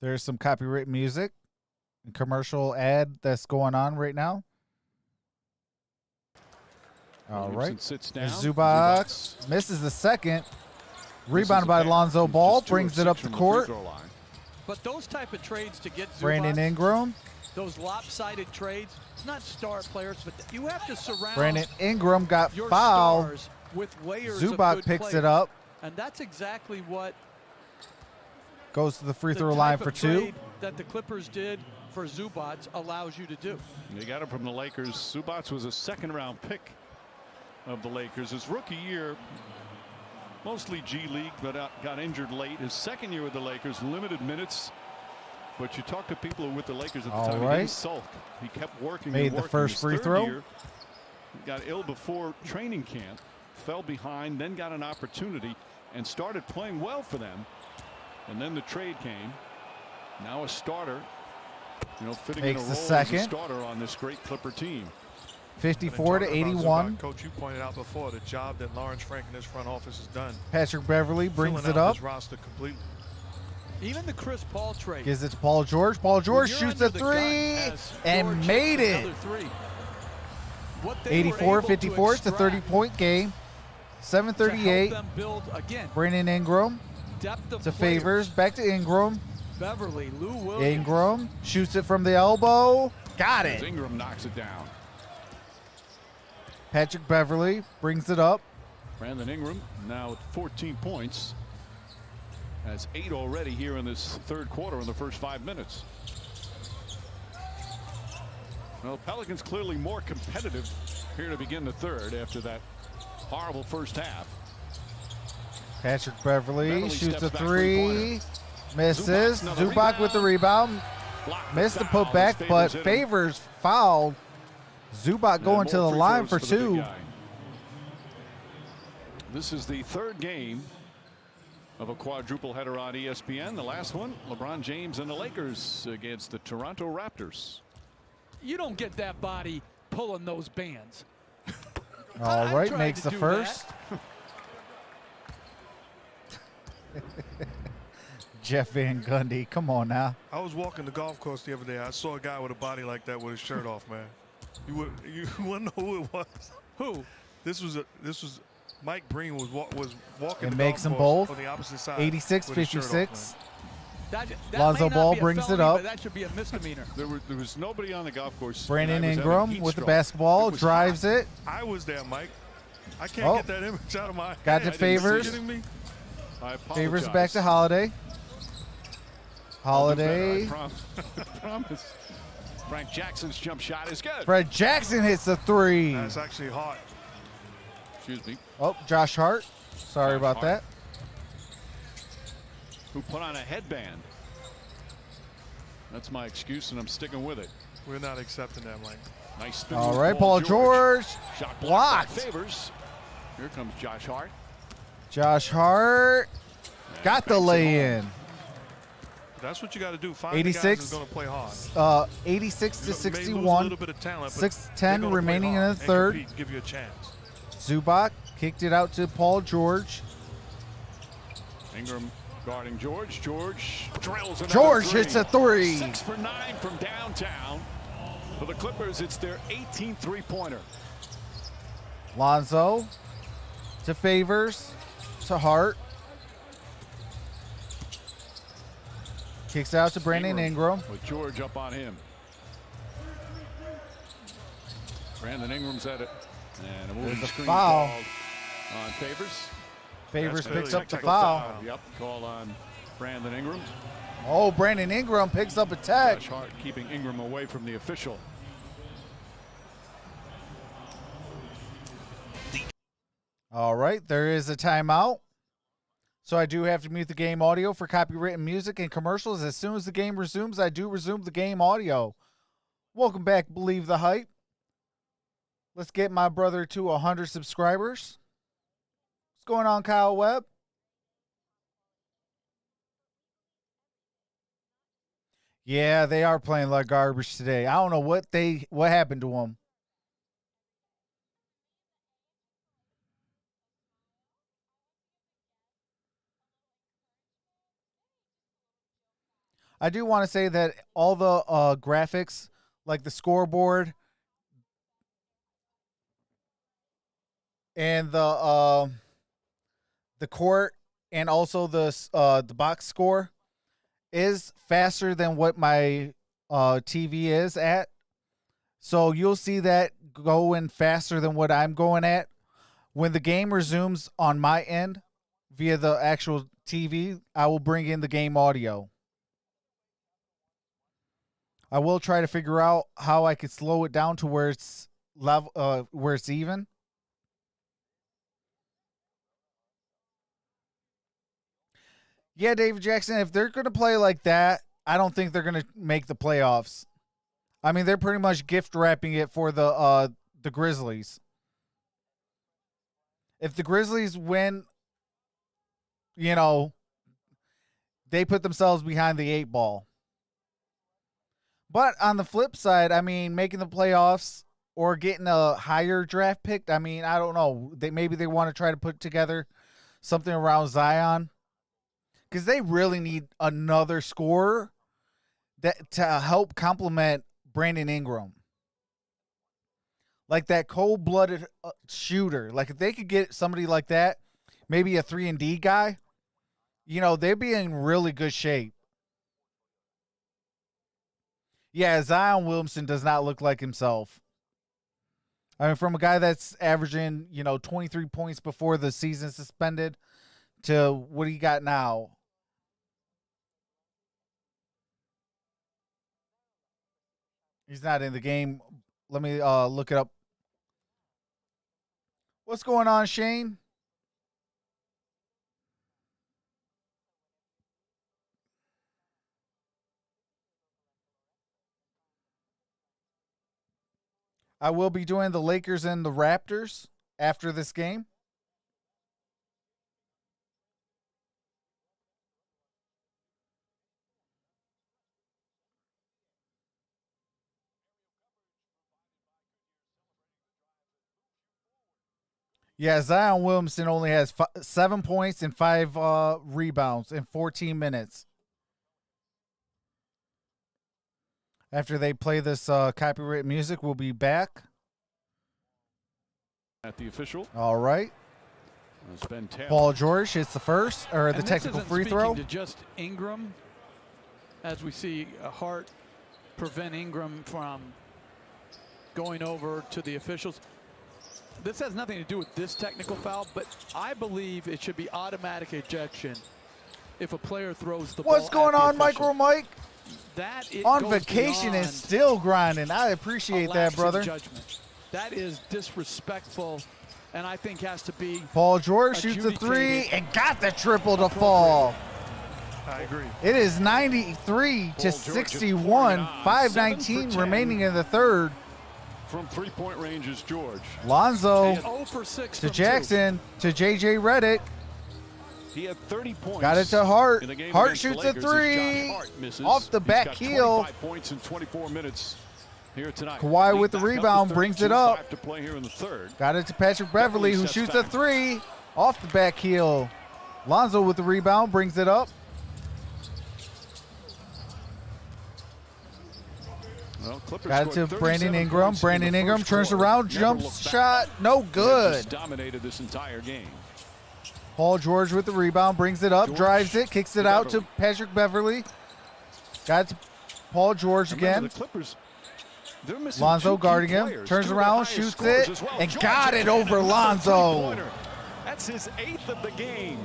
There's some copyright music and commercial ad that's going on right now. All Williamson right. sits down. And Zubac misses the second. Rebounded by Lonzo Ball. Brings it up the court. But those type of trades to get Zubac, Brandon Ingram. those lopsided trades, it's not star players, but you have to surround Brandon Ingram got your fouled. stars with layers of Zubac good picks players. it up. And that's exactly what Goes to the free the throw type line of for two. trade that the Clippers did for Zubac allows you to do. They got him from the Lakers. Zubac was a second-round pick of the Lakers. His rookie year, mostly G League, but got injured late. His second year with the Lakers, limited minutes. But you talk to people who were with the Lakers at the All time, he right. didn't sulk. He kept working. Made and the working. first His free third throw. year, he got ill before training camp, fell behind, then got an opportunity and started playing well for them. And then the trade came. Now a starter, you know, fitting Makes in a the role as a second. starter on this great Clipper team. 54 to And talking about 81. Zubac, Coach, you pointed out before the job that Lawrence Frank and his front office has done. Patrick Beverly brings filling it out up. His roster completely. Even the Chris Paul trade. Gives it to Paul George. Paul George When you're shoots a under the gun three as and George made hits it. another three, what they were 84-54. able It's a to 30-point game. to help 7:38. them build again Brandon Ingram depth of to players. Favors. Back to Ingram. Beverly, Lou Williams. Ingram shoots it from the elbow. Got As it. Ingram knocks it down. Patrick Beverly brings it up. Brandon Ingram now at 14 points. Has 8 already here in this third quarter in the first 5 minutes. Well, Pelicans clearly more competitive here to begin the third after that horrible first half. Patrick Beverly shoots a steps back 3. Misses. Zubac with the rebound. Missed the putback, but Favors fouled. Zubac going to the line for 2. This is the third game of a quadruple header on ESPN. The last one, LeBron James and the Lakers against the Toronto Raptors. You don't get that body pulling those bands. All right, makes the first. Jeff Van Gundy, come on now. I was walking the golf course the other day. I saw a guy with a body like that with his shirt off, man. You wouldn't know who it was. Who? This was Mike Breen was walking. It the makes golf them course both. on the opposite side. 86-56. That Lonzo may not Ball be a brings felony, it up. but that should be a misdemeanor. There was nobody on the golf course. Brandon when I was having Ingram heat with the stroke. basketball, It was drives hot. it. I was there, Mike. I can't get that image out of my Got head. to Favors. Are you kidding me? I Favors apologize. back to Holiday. I'll do better, Holiday. I promise. Frank Jackson's jump shot is good. Fred Jackson hits the 3. That's actually hot. Excuse me. Oh, Josh Hart. Sorry about Hart. that. Who put on a headband. That's my excuse, and I'm sticking with it. We're not accepting that, Mike. Nice spin. All move, right, Paul George. Shot Blocked. by Favors. Here comes Josh Hart. Josh Hart And got the banks it lay-in. home. That's what you got to do. Find 86. the guys that's going to play hard. 86 to You may lose a 61. little bit of talent, but they're 6:10 gonna remaining play in hard the and third. compete, give you a chance. Zubac kicked it out to Paul George. Ingram guarding George. George drills another George three. hits a 3. 6 for 9 from downtown. For the Clippers, it's their 18th three-pointer. Lonzo to Favors to Hart. Kicks out to Brandon Ingram. With George up on him. Brandon Ingram's at it. And a moving There's a screen foul. called on Favors. Favors That's picks really up the technical foul. Yep, call on Brandon Ingram. Oh, Brandon Ingram picks up a tech. Josh Hart keeping Ingram away from the official. All right, there is a timeout. So I do have to mute the game audio for copywritten music and commercials. As soon as the game resumes, I do resume the game audio. Welcome back, Believe the Hype. Let's get my brother to 100 subscribers. What's going on, Kyle Webb? Yeah, they are playing like garbage today. I don't know what happened to them. I do want to say that all the graphics, like the scoreboard and the court and also the box score is faster than what my TV is at. So you'll see that going faster than what I'm going at. When the game resumes on my end via the actual TV, I will bring in the game audio. I will try to figure out how I could slow it down to where it's level, where it's even. Yeah, David Jackson, if they're going to play like that, I don't think they're going to make the playoffs. I mean, they're pretty much gift wrapping it for the Grizzlies. If the Grizzlies win, you know, they put themselves behind the 8 ball. But on the flip side, I mean, making the playoffs or getting a higher draft pick, I mean, I don't know. Maybe they want to try to put together something around Zion. Because they really need another scorer to help complement Brandon Ingram. Like that cold-blooded shooter. Like if they could get somebody like that, maybe a 3-and-D guy, you know, they'd be in really good shape. Yeah, Zion Williamson does not look like himself. I mean, from a guy that's averaging, 23 points before the season suspended to what he got now. He's not in the game. Let me look it up. What's going on, Shane? I will be doing the Lakers and the Raptors after this game. Yeah, Zion Williamson only has 7 points and 5 rebounds in 14 minutes. After they play this copyright music, we'll be back. At the official. All right. Paul George hits the first, or the technical free throw. To just Ingram, as we see Hart prevent Ingram from going over to the officials. This has nothing to do with this technical foul, but I believe it should be automatic ejection if a player throws the ball. What's going on, MicroMike? That on vacation and still grinding. I appreciate that, brother. Judgment. That is disrespectful, and I think has to be. Paul George shoots a 3 and got the triple to fall. I agree. It is 93 to 61, 5:19 remaining in the third. From three-point range is George. Lonzo 0 for 6 to Jackson to JJ Redick. He had 30 points. Got it to Hart. Hart the shoots a Lakers 3 off the back heel. 25 points in 24 minutes here tonight. Kawhi with the rebound, brings it up. To play here in the third. Got it to Patrick Beverly, who shoots a 3 off the back heel. Lonzo with the rebound, brings it up. Well, got it to Brandon Ingram. Brandon Ingram turns around, jumps shot, no good. Dominated this entire game. Paul George with the rebound, brings it up, drives it, kicks it out to Patrick Beverly. Got it to Paul George again. The Clippers, they're missing Lonzo 2 guarding key him, players, turns 2 of around, the highest shoots scorers it, as well. and George got it over Lonzo. That's his 8th of the game.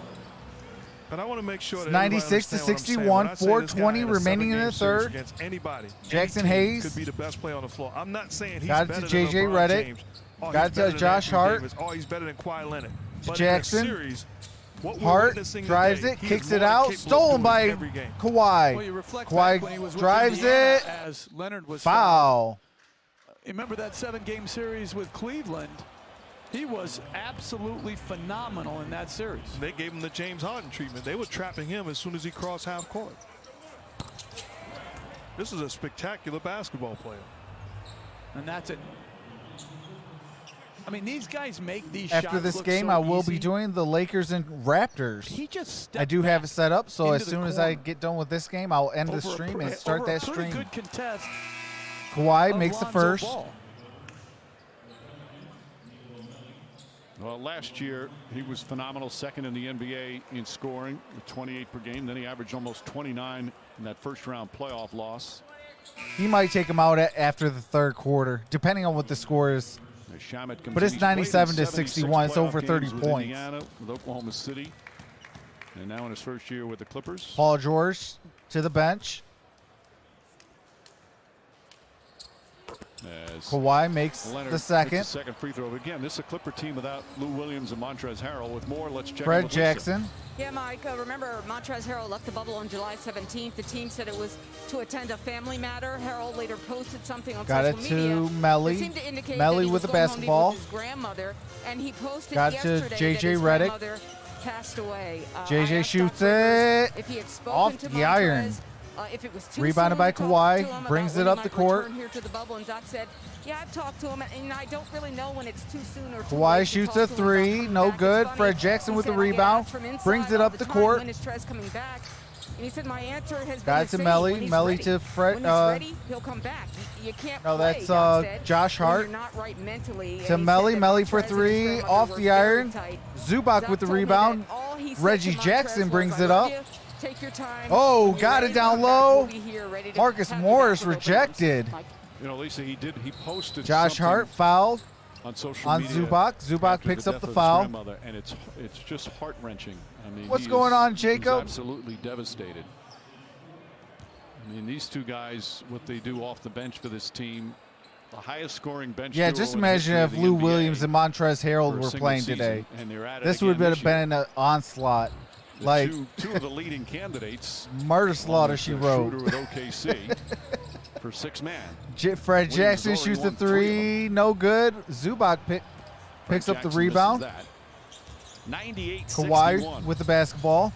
But I want to make sure that 96 to 61, 4:20 remaining in the third. Against anybody, Jackson any Hayes could be the best player on the floor. I'm not saying he's got it better to JJ than LeBron Redick. James. Oh, got it to Josh Hart. Davis. Oh, he's better than Kawhi Leonard. To but Jackson. In the series, what we're Hart witnessing drives today, it, he kicks is it more out, capable of stolen doing by every game. Kawhi. Well, you reflect back when he was with drives Indiana it, as Leonard was foul. Remember that 7-game series with Cleveland? He was absolutely phenomenal in that series. They gave him the James Harden treatment. They were trapping him as soon as he crossed half court. This is a spectacular basketball player. And that's it. I mean, these guys make these shots After this look game, so I will easy. be doing the Lakers and Raptors. He just I do have it set up, so as into the soon as I corner. get done with this game, I'll end the stream and start that Over a stream. pretty good contest Kawhi of makes the Lonzo first. Ball. Well, last year, he was phenomenal, second in the NBA in scoring, with 28 per game. Then he averaged almost 29 in that first-round playoff loss. He might take him out after the third quarter, depending on what the score is. But it's 97 to 61. It's over 30 points. Indiana, with Oklahoma City, and now in his first year with the Clippers. Paul George to the bench. As Kawhi makes Leonard the second. hits the second free throw. Again, this is a Clipper team without Lou Williams and Montrezl Harrell. With more, let's check Fred in with Jackson. Lisa. Yeah, Mike, remember Montrezl Harrell left the bubble on July 17th. The team said it was to attend a family matter. Harrell later posted something on Got social it media. to Melly. That seemed to indicate Melly that he with was the going home to be basketball. with his grandmother, and he posted Got it to yesterday JJ that his Redick. grandmother passed away. JJ I asked shoots Doc Rivers it if he had spoken off to the iron. Montrez, if it was too Rebounded soon by to talk Kawhi, to him about brings when it he up the might court. return here to the bubble, and Doc said, "Yeah, I've talked to him, and I don't really know when it's too soon or too late Kawhi to shoots talk a to him about 3, coming no back." It's good. funny. Fred Jackson He with the said, "I get rebound, asked from inside brings it all up the time, court. When is Trez coming back?" And he said, "My answer has been Got it the to same. Melly. When he's Melly ready. to Fred. When he's ready, he'll come back. You can't No, play," that's Doc said, Josh when Hart. you're not right mentally. And To he Melly. said that Melly for Montrez and his 3 grandmother off were the very iron. tight. Zubac Doc with the told me that rebound. all he said Reggie to Jackson Montrez brings was, it "I love up. you. Take your time. Oh, When you're got ready it to down come back, low. we'll be here ready to Marcus have you back Morris with open arms." rejected. Mike. You know, Lisa, he posted Josh something Hart fouled. on social on media. Zubac. Zubac after picks the up death the of his foul. grandmother, and it's just heart-wrenching. I mean, What's going on, Jacob? He's absolutely devastated. I mean, these two guys, what they do off the bench for this team, the highest scoring bench. Yeah, duo just in the imagine history if of the Lou NBA Williams and Montrezl Harrell for a were single playing season, today. and they're at it This would again have been an onslaught. The Like two of the leading candidates. murder slaughter, she wrote. Shooter with OKC for 6-man. Fred Jackson has already shoots the won 3 of three, no good. Zubac picks up the rebound. 98-61. Kawhi with the basketball.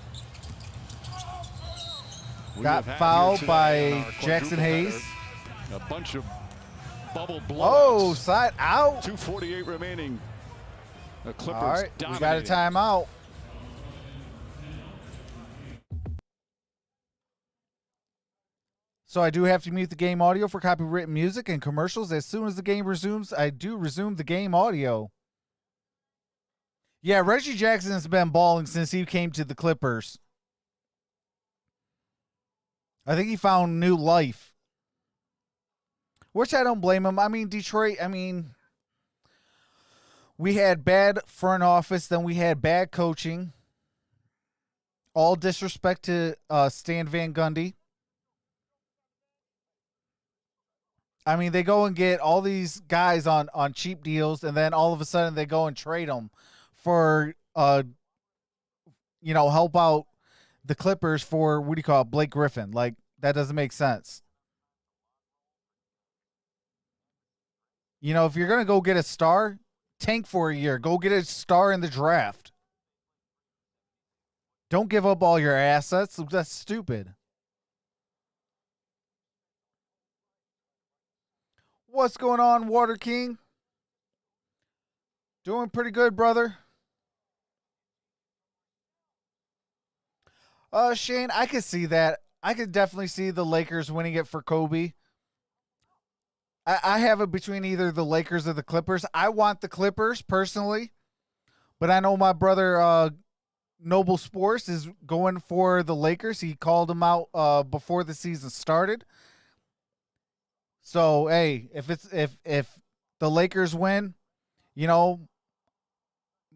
We Got have had fouled here by today on our Jackson quadruple Hayes. header, a bunch of bubble blowouts. Oh, side out. 2:48 remaining. The Clippers All right, we dominating. got a timeout. So I do have to mute the game audio for copyrighted music and commercials. As soon as the game resumes, I do resume the game audio. Yeah, Reggie Jackson has been balling since he came to the Clippers. I think he found new life. Which I don't blame him. I mean, Detroit, we had bad front office, then we had bad coaching. All disrespect to Stan Van Gundy. I mean, they go and get all these guys on cheap deals, and then all of a sudden they go and trade them for, help out the Clippers for, what do you call it, Blake Griffin. Like, that doesn't make sense. You know, if you're going to go get a star, tank for a year. Go get a star in the draft. Don't give up all your assets. That's stupid. What's going on, Water King? Doing pretty good, brother. Shane, I could see that. I could definitely see the Lakers winning it for Kobe. I have it between either the Lakers or the Clippers. I want the Clippers personally, but I know my brother Noble Sports is going for the Lakers. He called them out before the season started. So hey, if the Lakers win, you know,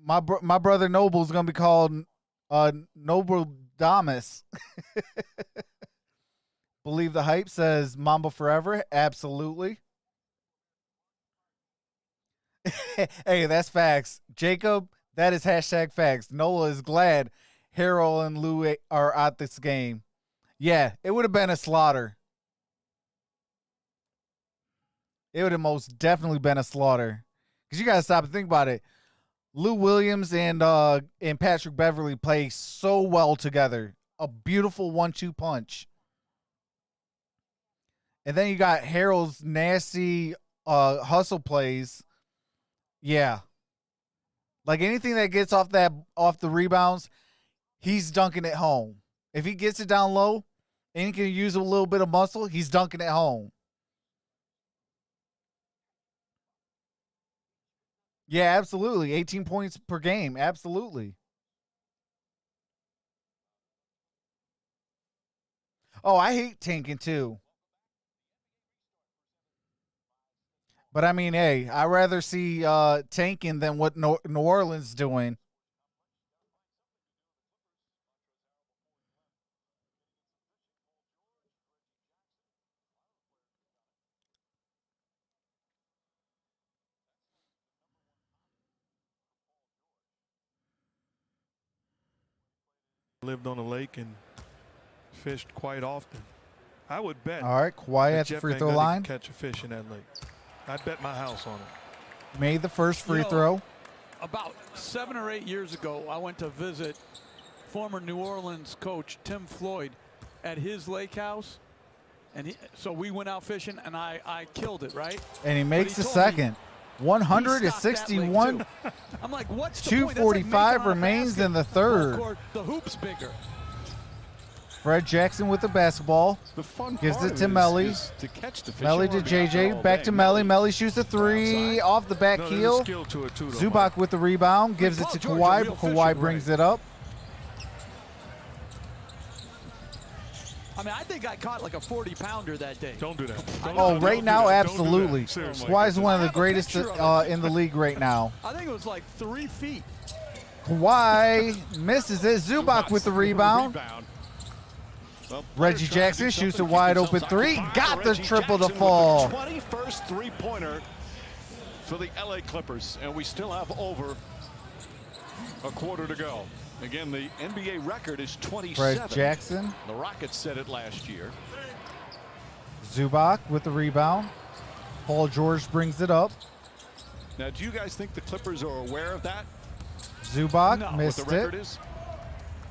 my brother Noble is gonna be called Noble Damas. Believe the hype, says Mamba Forever. Absolutely. Hey, that's facts. Jacob, that is hashtag facts. Nola is glad Harold and Lou are at this game. Yeah, it would have been a slaughter. It would have most definitely been a slaughter. Because you got to stop and think about it. Lou Williams and Patrick Beverly play so well together. A beautiful 1-2 punch. And then you got Harold's nasty hustle plays. Yeah. Like anything that gets off the rebounds, he's dunking it home. If he gets it down low and he can use a little bit of muscle, he's dunking it home. Yeah, absolutely. 18 points per game. Absolutely. Oh, I hate tanking too. But I mean, hey, I'd rather see tanking than what New Orleans doing. Lived on a lake and fished quite often. I would bet. All right, Kawhi at the Jeff free Van throw Gundy line. could catch a fish in that lake. I'd bet my house on it. Made the first free throw. About 7 or 8 years ago, I went to visit former New Orleans coach Tim Floyd at his lake house. And so we went out fishing, and I killed it, right? And he makes the second. 161. I'm like, what's the 2:45 remains in the third. The hoop's bigger. Fred Jackson with the basketball. The fun gives part it to is Melly. to catch the fish. Melly to JJ. Back to Melly. Melly shoots a three off the back heel. Zubac with the rebound. Gives it to Kawhi. Kawhi brings it up. I mean, I think I caught like a 40-pounder that day. Don't do that. Oh, right now, absolutely. Seriously. Kawhi is one of the greatest in the league right now. I think it was like 3 feet. Kawhi misses it. Zubac with the rebound. Well, Reggie Jackson shoots a wide open three. Got the triple to Jackson fall. with the 21st three-pointer for the LA Clippers, and we still have over a quarter to go. Again, the NBA record is 27. Fred Jackson. The Rockets set it last year. Zubac with the rebound. Paul George brings it up. Now, do you guys think the Clippers are aware of that? Zubac missed what the record it. is?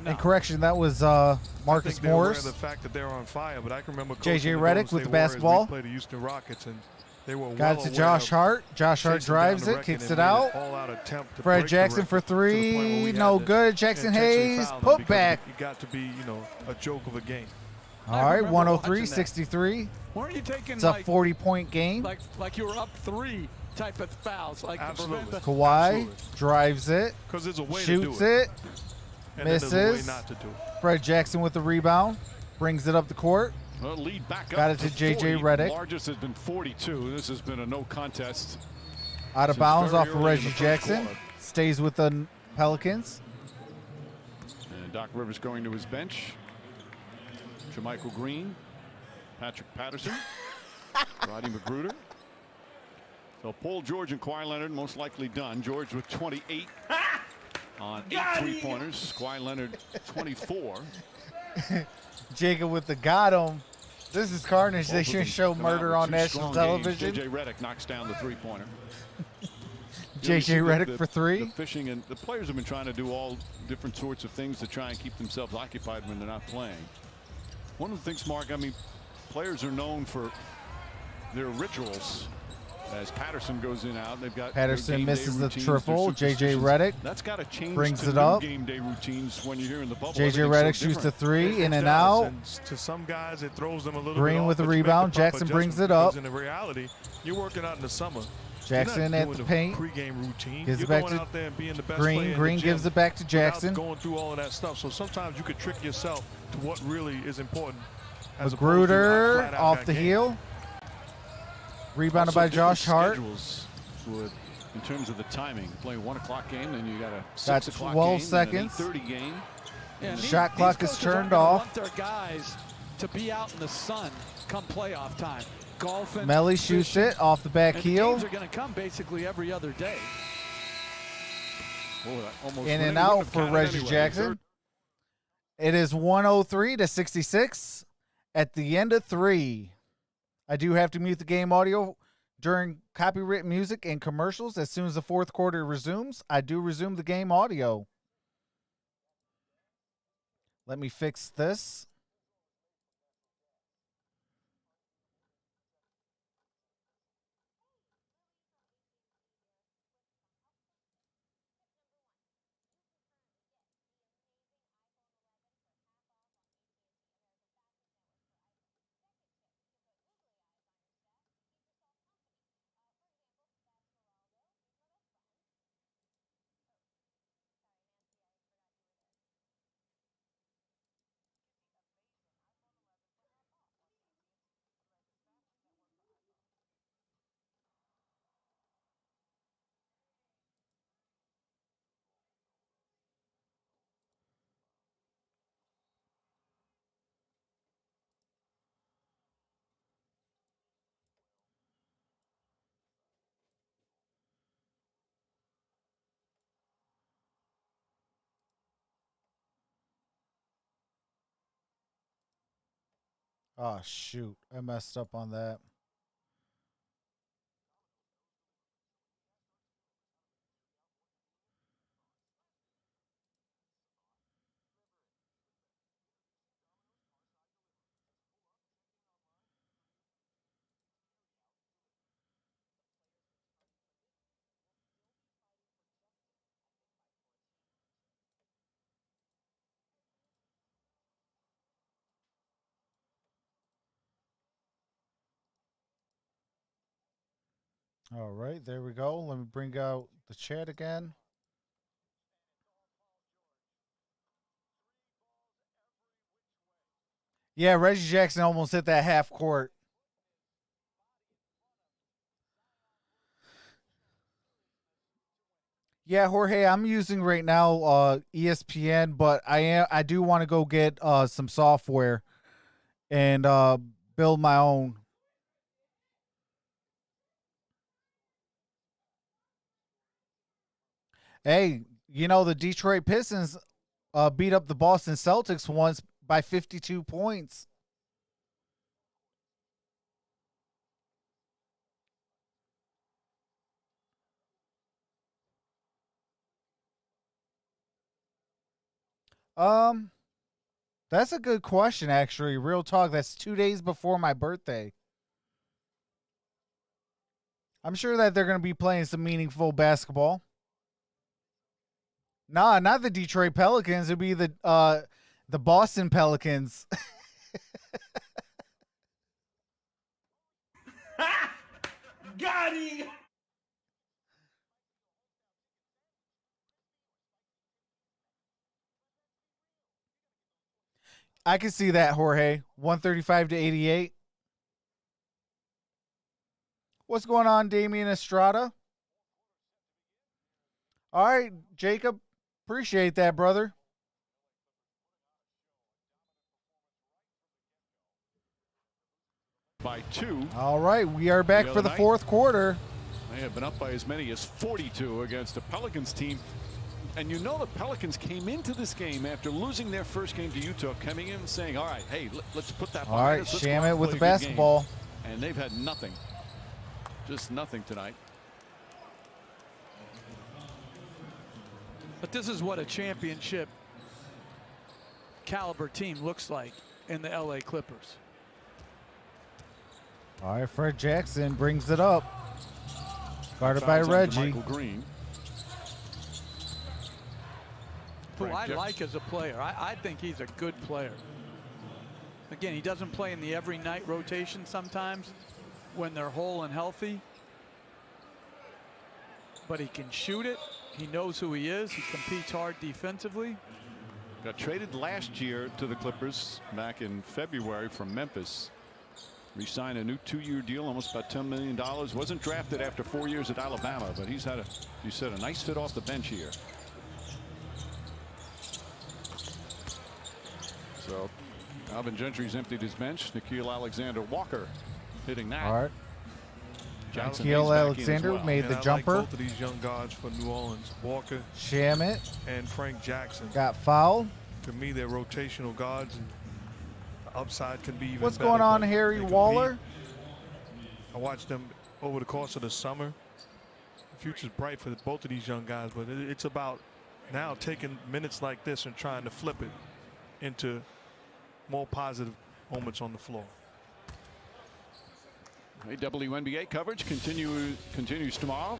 In correction, that was Marcus They're aware of Morris. the fact that they're on fire, but I can remember J.J. coaching Redick with the basketball. We played the Houston Rockets, and they were Got it to Josh Hart. Josh Hart drives it, kicks it out. Fred Jackson for three. No good. Jackson Hayes, put back. It got to be, you know, a joke of a game. All right, 103-63. Weren't you taking It's a like 40-point game. like you were up 3 type of fouls? Like Absolutely. Kawhi drives it, Because there's a way shoots to do it. it, And then there's a way misses. not to do it. Fred Jackson with the rebound, brings it up the court. Well, lead back Got up it to J.J. 40. Redick. Largest has been 42. This has been a no contest. Out of Since bounds very off of early in Reggie the first Jackson. quarter. Stays with the Pelicans. And Doc Rivers going to his bench. Jermichael Green, Patrick Patterson, Roddy McGruder. So Paul George and Kawhi Leonard most likely done. George with 28 on 8 3-pointers. Kawhi Leonard 24. Jacob with the got him. This is carnage. They shouldn't show murder on national television. J.J. Redick knocks down the 3-pointer. J.J. Redick for 3. The fishing, and the players have been trying to do all different sorts of things to try and keep themselves occupied when they're not playing. One of the things, Mark, I mean, players are known for their rituals. As Patterson goes in out, they've got Patterson game misses day the routines, triple. their J.J. superstitions. Redick That's got to change brings to it new up. game day routines when you're here in the bubble. J.J. Everything's Redick so shoots the different. 3 in and It out. does, and to some guys, it throws them a little Green bit with off, the but you make rebound. the proper Jackson brings adjustment it up. because in the reality, you're working out in the summer. Jackson You're not at doing the paint. Pregame routine. Gives You're it back going to out there and being the best Green. player in the Green gym gives it back to without Jackson. going through all of that stuff. So sometimes you could trick yourself to what really is important. As opposed to Magruder flat out off that the game. heel. Rebounded Also by different Josh Hart. schedules would, in terms of the timing, play a 1 o'clock game, then you got a 6 Got o'clock 12 game, seconds. and an 8:30 game. Yeah, Shot clock is coaches turned aren't gonna off. Want their guys to be out in the sun come playoff time. Golfing. Melly shoots fishing, it off the back and heel. The games are going to come basically every other day. Boy, that almost In really and wouldn't out have for counted Reggie anyway. Jackson. It is 103-66 at the end of 3. I do have to mute the game audio during copyright music and commercials. As soon as the fourth quarter resumes, I do resume the game audio. Let me fix this. Oh, shoot. I messed up on that. All right, there we go. Let me bring out the chat again. Yeah, Reggie Jackson almost hit that half court. Yeah, Jorge, I'm using right now ESPN, but I do want to go get some software and build my own. Hey, you know the Detroit Pistons beat up the Boston Celtics once by 52 points. Um, that's a good question, actually. Real talk. That's 2 days before my birthday. I'm sure that they're going to be playing some meaningful basketball. Nah, not the Detroit Pelicans. It'd be the Boston Pelicans. Got him! I can see that, Jorge. 135 to 88. What's going on, Damian Estrada? All right, Jacob. Appreciate that, brother. By 2. All right, we are back for the fourth quarter. They have been up by as many as 42 against a Pelicans team. And you know the Pelicans came into this game after losing their first game to Utah, coming in and saying, all right, hey, let's put that behind All right, us. Let's sham go out it and with play the a good basketball. game. And they've had nothing. Just nothing tonight. But this is what a championship caliber team looks like in the LA Clippers. All right, Fred Jackson brings it up. Guarded by Reggie. Michael Green. Who I like as a player. I think he's a good player. Again, he doesn't play in the every night rotation sometimes when they're whole and healthy. But he can shoot it. He knows who he is. He competes hard defensively. Got traded last year to the Clippers back in February from Memphis. Re-signed a new 2-year deal, almost about $10 million. Wasn't drafted after 4 years at Alabama, but he's had a nice fit off the bench here. So Alvin Gentry's emptied his bench. Nikhil Alexander-Walker hitting that. All right. Jackson Nikhil Hayes back in Alexander as well. made the jumper. I like both of these young guards for New Orleans, Walker Shamit and Frank Jackson. got fouled. To me, they're rotational guards, and the upside can be even What's better, going on, but Harry they Waller? compete. I watched them over the course of the summer. The future's bright for both of these young guys, but it's about now taking minutes like this and trying to flip it into more positive moments on the floor. WNBA coverage continues tomorrow.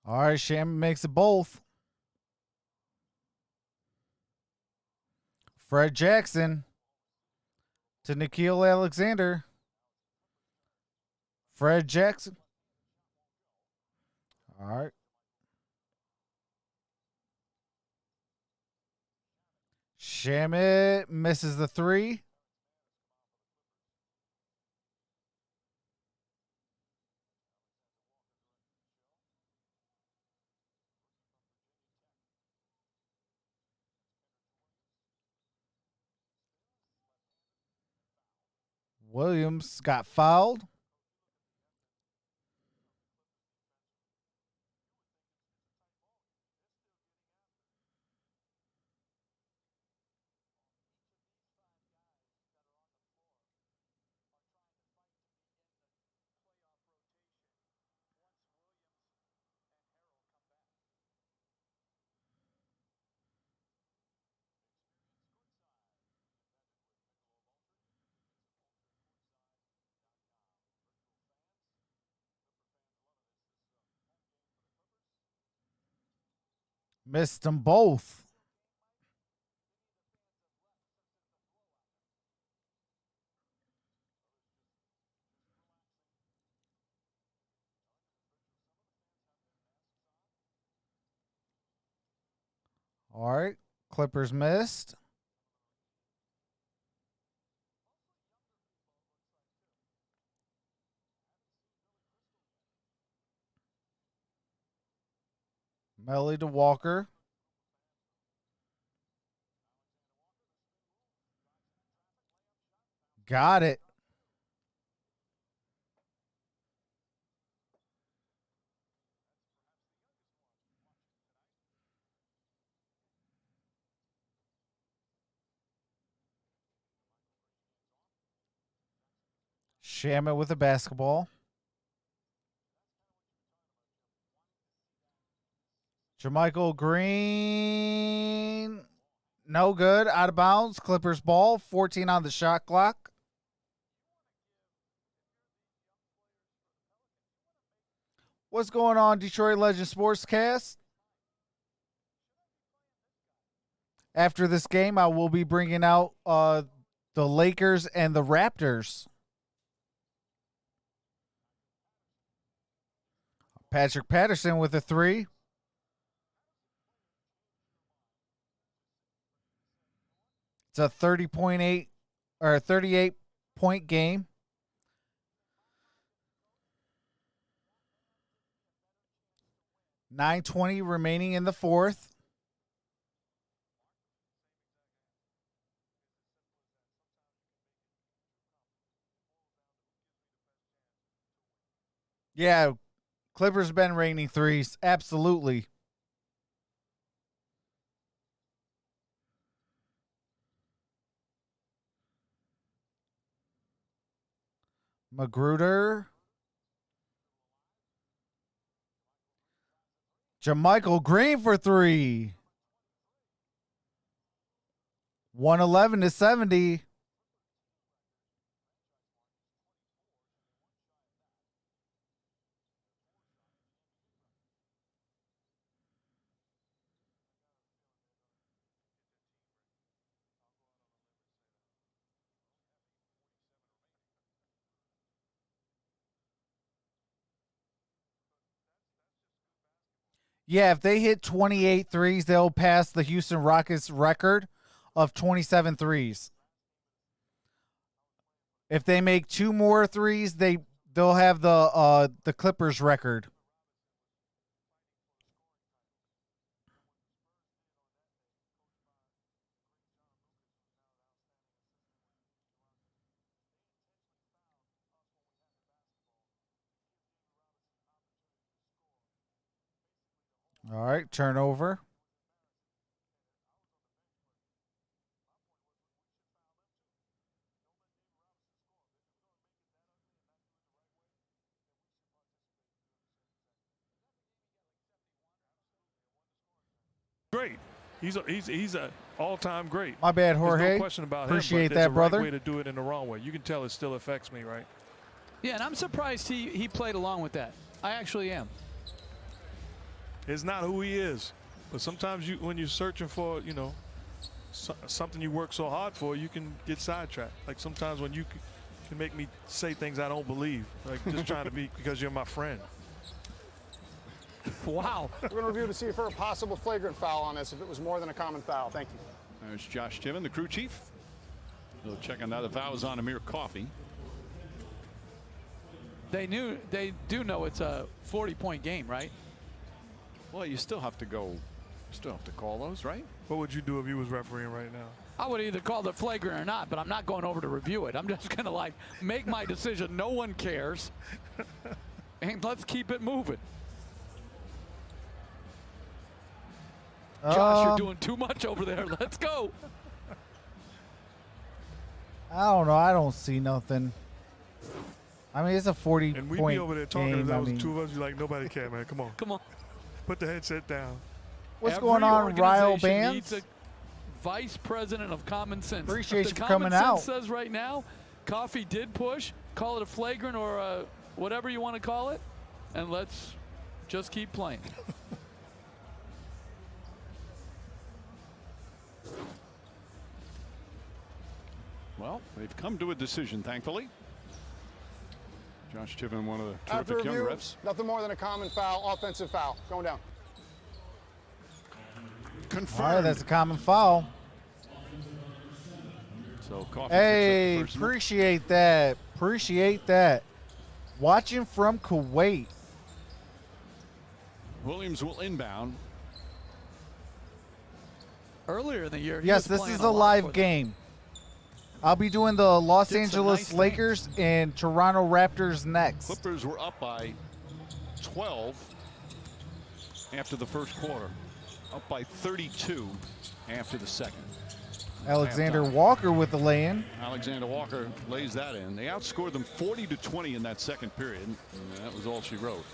All right, Sham makes it both. Fred Jackson to Nikhil Alexander. Fred Jackson. All right. Shamit misses the three. Williams got fouled. Missed them both. All right. Clippers missed. Melly to Walker. Got it. Shamit with the basketball. JaMychal Green. No good. Out of bounds. Clippers ball. 14 on the shot clock. What's going on, Detroit Legends Sportscast? After this game, I will be bringing out the Lakers and the Raptors. Patrick Patterson with a 3. It's a 30.8 or a 38-point game. .920 remaining in the fourth. Yeah, Clippers been raining threes. Absolutely. Magruder. JaMychal Green for 3. 111-70. Yeah, if they hit 28 threes, they'll pass the Houston Rockets record of 27 threes. If they make 2 more threes, they'll have the Clippers record. All right, turnover. Great. He's a all-time great. My bad, Jorge. There's no question about Appreciate him, but there's that, a brother. Right way to do it and the wrong way. You can tell it still affects me, right? Yeah, and I'm surprised he played along with that. I actually am. It's not who he is. But sometimes when you're searching for, something you work so hard for, you can get sidetracked. Like sometimes when you can make me say things I don't believe, like just trying to be because you're my friend. Wow. We're going to review to see for a possible flagrant foul on this, if it was more than a common foul. Thank you. There's Josh Tiven, the crew chief. He'll check on that. The foul is on Amir Coffey. They do know it's a 40-point game, right? Well, you still have to call those, right? What would you do if you was refereeing right now? I would either call it flagrant or not, but I'm not going over to review it. I'm just going to make my decision. No one cares. And let's keep it moving. Josh, you're doing too much over there. Let's go. I don't know. I don't see nothing. I mean, it's a 40-point game. And we'd be over there talking if that was the two of us. You're like, nobody care, man. Come on. Come on. Put the headset down. What's going on, Ryle Bands? Needs a vice president of common sense. Appreciate you for coming out. Common sense says right now, Coffey did push. Call it a flagrant or a whatever you want to call it, and let's just keep playing. Well, they've come to a decision, thankfully. Josh Tiven, one of the After terrific young review, refs. nothing more than a common foul, offensive foul. Going down. Confirmed. All right, that's a common foul. So Coffey Hey, picks up personal. appreciate that. Appreciate that. Watching from Kuwait. Williams will inbound. Earlier in the year, he Yes, was this playing is a a lot live for them. game. I'll be doing the Los Did some Angeles nice Lakers and Toronto Raptors next. Clippers were up by 12 after the first quarter. Up by 32 after the second. Alexander Halftime. Walker with the lay-in. Alexander Walker lays that in. They outscored them 40-20 in that second period, and that was all she wrote.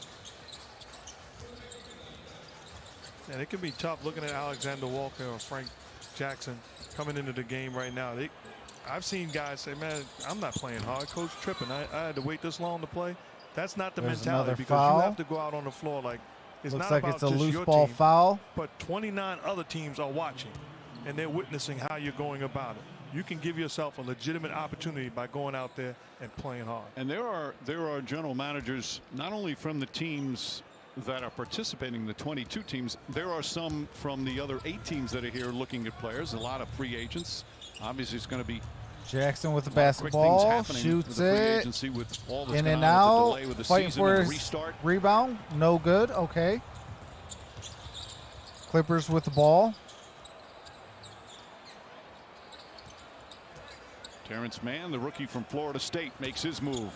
And it can be tough looking at Alexander Walker or Frank Jackson coming into the game right now. I've seen guys say, man, I'm not playing hard. Coach tripping. I had to wait this long to play. That's not the There's mentality another because foul. you have to go out on the floor like it's Looks not like about it's a just loose your ball team, foul. but 29 other teams are watching and they're witnessing how you're going about it. You can give yourself a legitimate opportunity by going out there and playing hard. And there are general managers not only from the teams that are participating, the 22 teams. There are some from the other 8 teams that are here looking at players. A lot of free agents. Obviously, it's going to be Jackson with the a lot of quick things basketball, happening shoots with the free it, agency with all that's in going and on with the out, delay with the fighting season for and the his restart. rebound, no good, okay. Clippers with the ball. Terrence Mann, the rookie from Florida State, makes his move.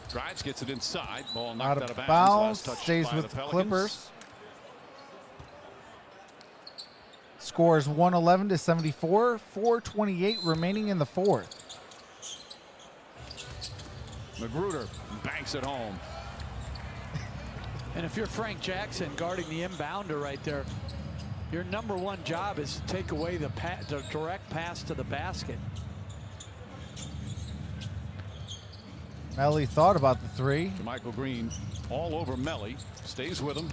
Drives, gets it inside. Ball Out knocked of out of bounds. bounds, Last touch stays by with the the Pelicans. Clippers. Scores 111-74, 4:28 remaining in the fourth. Magruder banks it home. And if you're Frank Jackson guarding the inbounder right there, your number one job is to take away the direct pass to the basket. Melly thought about the three. Michael Green all over Melly. Stays with him.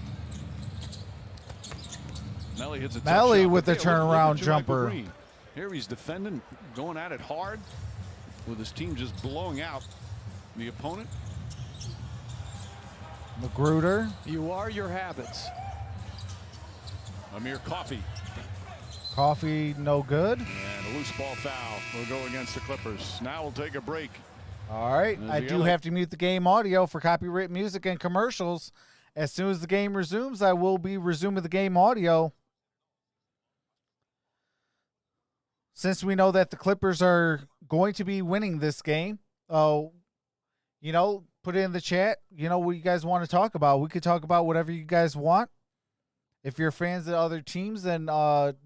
Melly hits a tough Melly shot, with but the there, look turnaround at Michael jumper. Green. Here he's defending, going at it hard with his team just blowing out the opponent. Magruder. You are your habits. Amir Coffey. Coffee, no good. And a loose ball foul will go against the Clippers. Now we'll take a break. All right, There's I the do LA. have to mute the game audio for copyright music and commercials. As soon as the game resumes, I will be resuming the game audio. Since we know that the Clippers are going to be winning this game, put it in the chat. What you guys want to talk about. We could talk about whatever you guys want. If you're fans of other teams than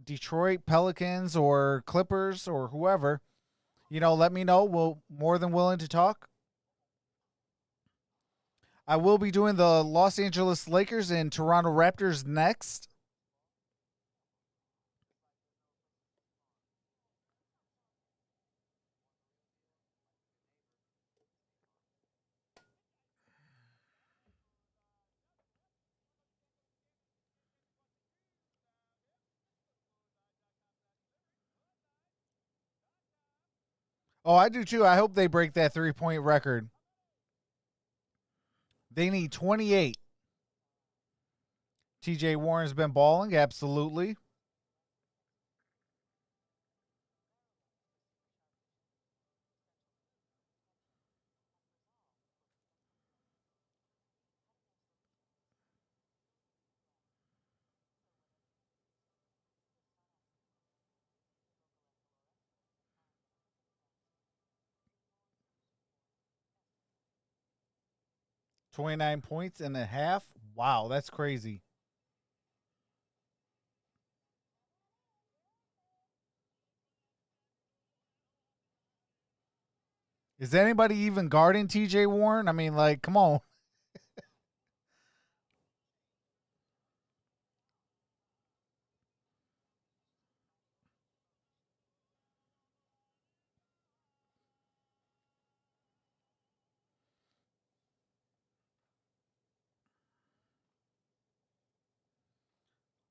Detroit, Pelicans, or Clippers, or whoever, let me know. We'll more than willing to talk. I will be doing the Los Angeles Lakers and Toronto Raptors next. Oh, I do too. I hope they break that 3-point record. They need 28. TJ Warren's been balling, absolutely. $29.5 points. Wow, that's crazy. Is anybody even guarding TJ Warren? I mean, come on.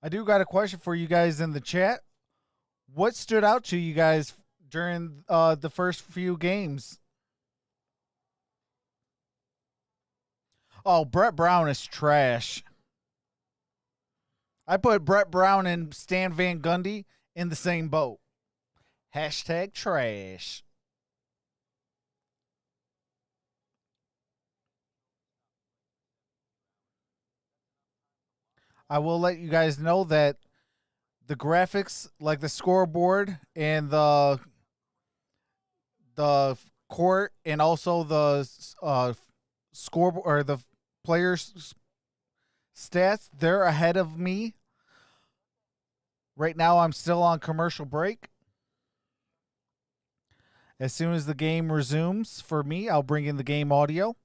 I do got a question for you guys in the chat. What stood out to you guys during the first few games. Oh, Brett Brown is trash. I put Brett Brown and Stan Van Gundy in the same boat. Hashtag trash. I will let you guys know that the graphics, like the scoreboard and the court, and also the scoreboard or the players' stats, they're ahead of me. Right now, I'm still on commercial break. As soon as the game resumes for me, I'll bring in the game audio.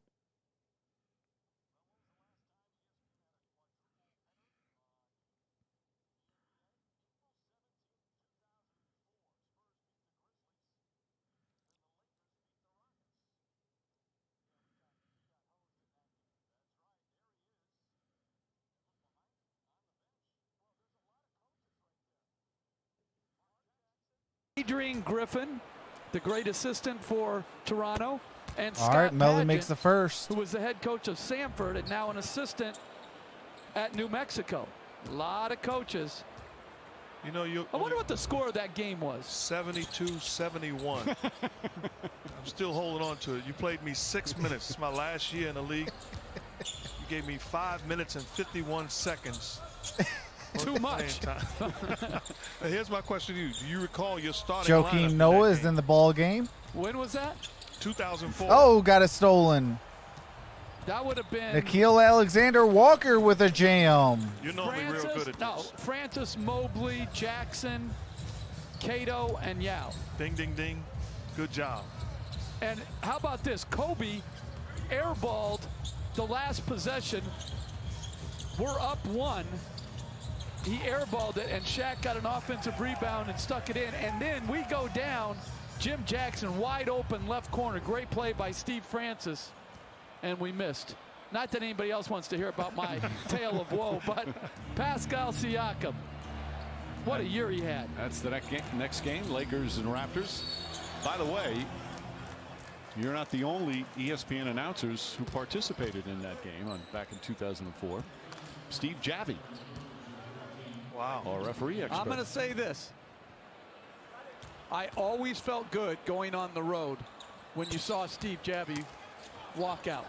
Adrian Griffin, the great assistant for Toronto, and All Scott right, Melly Padgett, makes the first. who was the head coach of Samford and now an assistant at New Mexico. A lot of coaches. You know, I wonder what the score of that game was. 72-71. I'm still holding on to it. You played me 6 minutes. It's my last year in the league. You gave me 5 minutes and 51 seconds. Too much. Here's my question to you. Do you recall your starting Joakim lineup Noah that is game? in the ball game. When was that? 2004. Oh, got it stolen. That would have been Nikhil Alexander Walker with a jam. You're normally real good at this. Francis, Mobley, Jackson, Cato, and Yao. Ding, ding, ding. Good job. And how about this? Kobe airballed the last possession. We're up 1. He airballed it, and Shaq got an offensive rebound and stuck it in. And then we go down. Jim Jackson wide open left corner. Great play by Steve Francis. And we missed. Not that anybody else wants to hear about my tale of woe, but Pascal Siakam. What a year he had. That's the next game, Lakers and Raptors. By the way, you're not the only ESPN announcers who participated in that game back in 2004. Steve Javie. Wow. Our referee expert. I'm going to say this. I always felt good going on the road when you saw Steve Javie walk out.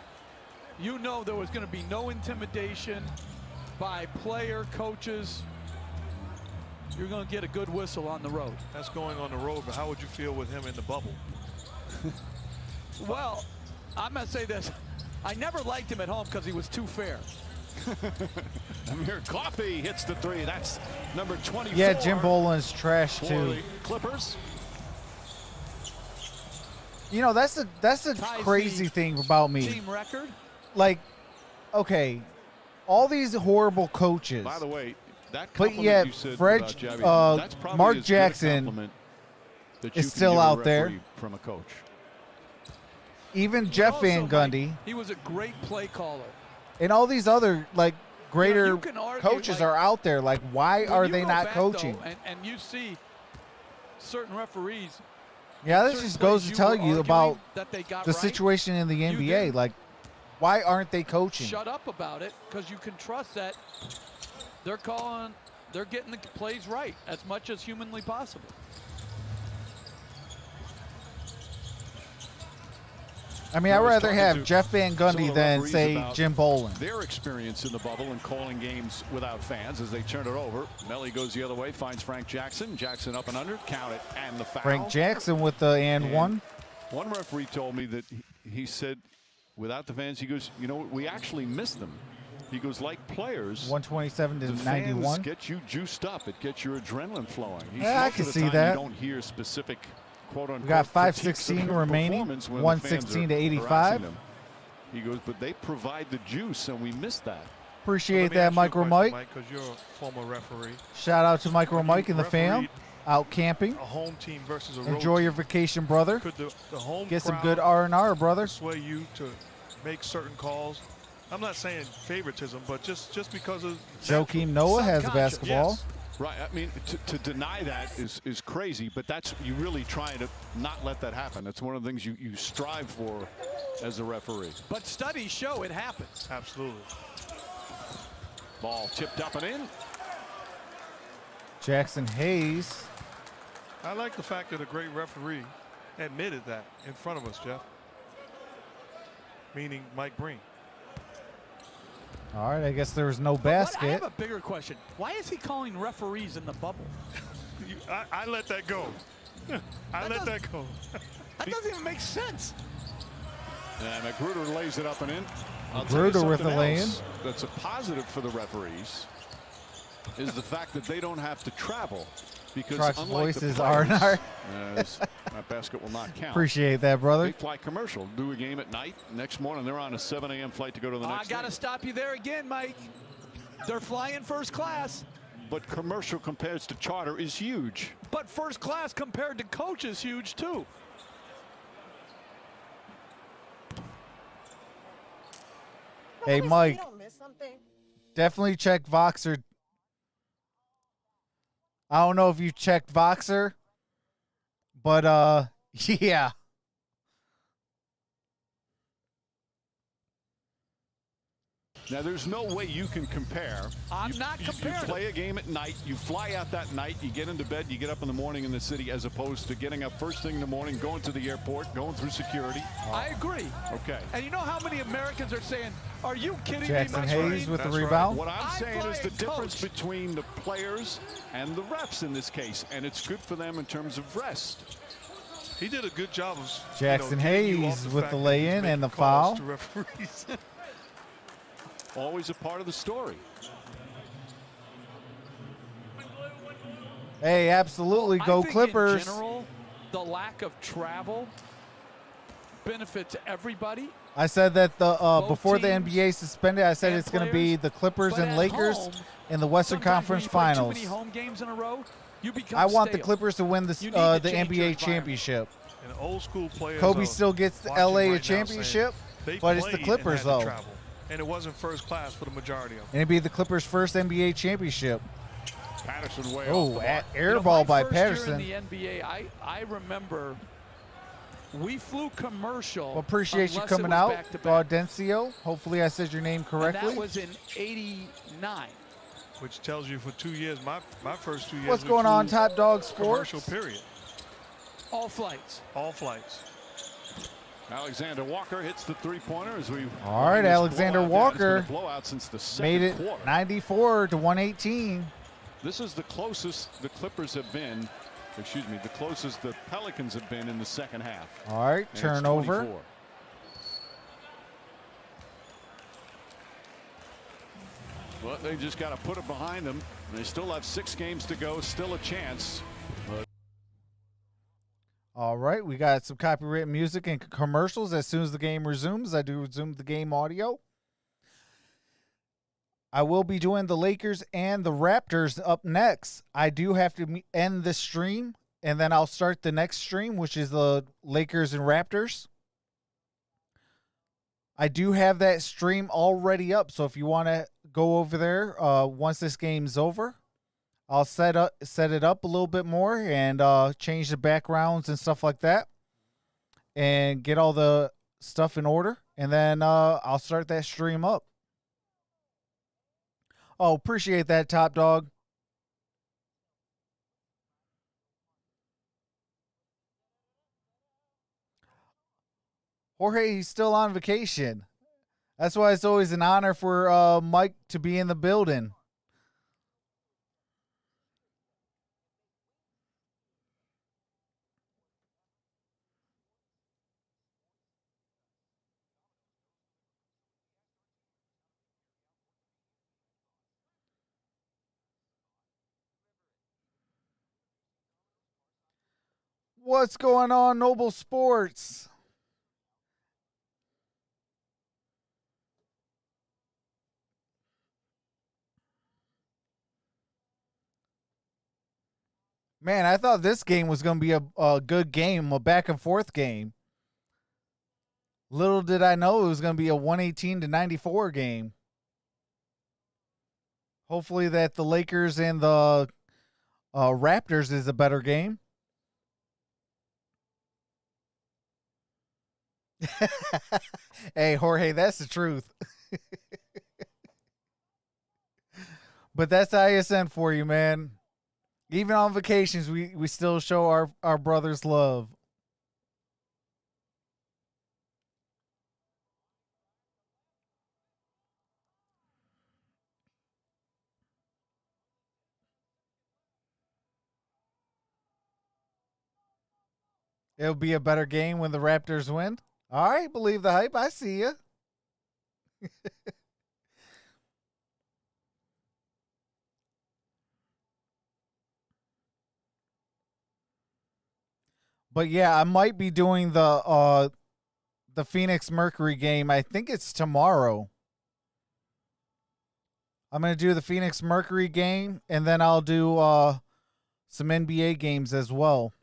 You know there was going to be no intimidation by player, coaches. You're going to get a good whistle on the road. That's going on the road, but how would you feel with him in the bubble? Well, I'm going to say this. I never liked him at home because he was too fair. Amir Coffey hits the 3. That's number 24. Yeah, Jim Boland's trash for too. the Clippers. You know, that's the crazy thing about me. Team record. Like, okay, all these horrible coaches. By the way, that but compliment yet you said Fred, about Javie, that's probably Mark as good a Jackson compliment that you is can still give a out there. referee from a coach. Even Jeff Van Gundy. He was a great play caller. And all these other like greater you can argue, coaches like, are out there. Like, why are they not back, coaching? Though, and you see certain referees. Yeah, this just goes to tell you about the situation in the NBA. did. Like, why aren't they coaching? Shut up about it, because you can trust that they're getting the plays right as much as humanly possible. I mean, I'd rather have Jeff Van Gundy than, say, Jim Boland. Their experience in the bubble and calling games without fans as they turn it over. Melly goes the other way, finds Frank Jackson. Jackson up and under, count it, and the foul. Frank Jackson with the and one. One referee told me that he said, without the fans, he goes, you know, we actually missed them. He goes, like players, 127 to the 91. fans get you juiced up. It gets your adrenaline flowing. Yeah, I can see that. You don't hear specific quote-unquote. We got 5:16 remaining, 116 to 85. He goes, but they provide the juice, and we missed that. Appreciate that, MicroMike. Because you're a former referee. Shout out to MicroMike and the fam. Out camping. A home team versus a road Enjoy your team. vacation, brother. Could the home Get some crowd good R&R, brother. sway you to make certain calls? I'm not saying favoritism, but just because of Joakim Noah has a basketball. Yes. Right. I mean, to deny that is crazy, but you really try to not let that happen. That's one of the things you strive for as a referee. But studies show it happens. Absolutely. Ball tipped up and in. Jackson Hayes. I like the fact that a great referee admitted that in front of us, Jeff. Meaning Mike Breen. All right, I guess there was no I basket. have a bigger question. Why is he calling referees in the bubble? I let that go. I let that go. That doesn't even make sense. And Magruder lays it up and in. Magruder with the lay-in. That's a positive for the referees is the fact that they don't have to travel. Because Trox's unlike voices the are players, not. that basket will not count. Appreciate that, brother. They fly commercial, do a game at night. Next morning, they're on a 7 a.m. flight to go to the next I got to game. stop you there again, Mike. They're flying first class. But commercial compared to charter is huge. But first class compared to coach is huge, too. Hey, Mike. Definitely check Voxer. I don't know if you checked Voxer, but yeah. Now, there's no way you can compare. I'm not comparing. You play a game at night, you fly out that night, you get into bed, you get up in the morning in the city, as opposed to getting up first thing in the morning, going to the airport, going through security. I agree. Okay. And you know how many Americans are saying, are you kidding Jackson me? Hayes with the That's right. rebound. What I'm saying is the difference coach. between the players and the refs in this case, and it's good for them in terms of rest. He did a good job of Jackson getting you Hayes off with fact the that lay-in he's and the making calls foul. to referees. Always a part of the story. Hey, absolutely. Go I think Clippers. In general, the lack of travel benefits everybody. I said that the before the teams NBA suspended, I said and it's going to be players, the Clippers but and at Lakers home, in the Western sometimes Conference when you play Finals. Too many home games in a row, you become I want the stale. Clippers to win You the need to change your NBA environment. championship. And old school players. Kobe are still gets the watching LA a right now championship, saying but they it's the played Clippers, and had to though. travel. And it wasn't first class for the majority of them. And it'd be the Clippers' first NBA championship. Patterson way Oh, off the mark. air ball by my first Patterson. year in the NBA, I remember we flew commercial. Well, appreciate you unless it coming was out, back-to-back. Gaudencio. Hopefully I said your name And correctly. that was in '89. Which tells you for 2 years, my first 2 years. What's we going on, flew Top Dog Sports? commercial period. All flights. All flights. Alexander Walker hits the three-pointer as we. All right, Alexander Walker It's been a blowout since the made second it quarter. 94 to 118. This is the closest the Clippers have been. Excuse me, the closest the Pelicans have been in the second half. All right, And it's turnover. 24. Well, they just got to put it behind them. They still have 6 games to go, still a chance. All right, we got some copyrighted music and commercials. As soon as the game resumes, I do resume the game audio. I will be doing the Lakers and the Raptors up next. I do have to end the stream, and then I'll start the next stream, which is the Lakers and Raptors. I do have that stream already up, so if you want to go over there once this game's over, I'll set it up a little bit more and change the backgrounds and stuff like that and get all the stuff in order. And then I'll start that stream up. Oh, appreciate that, Top Dog. Jorge, he's still on vacation. That's why it's always an honor for Mike to be in the building. What's going on, Noble Sports? Man, I thought this game was going to be a good game, a back and forth game. Little did I know it was going to be a 118 to 94 game. Hopefully that the Lakers and the Raptors is a better game. Hey, Jorge, that's the truth. But that's ISN for you, man. Even on vacations, we still show our brothers love. It'll be a better game when the Raptors win. All right, believe the hype. I see you. But yeah, I might be doing the Phoenix Mercury game. I think it's tomorrow. I'm going to do the Phoenix Mercury game, and then I'll do some NBA games as well.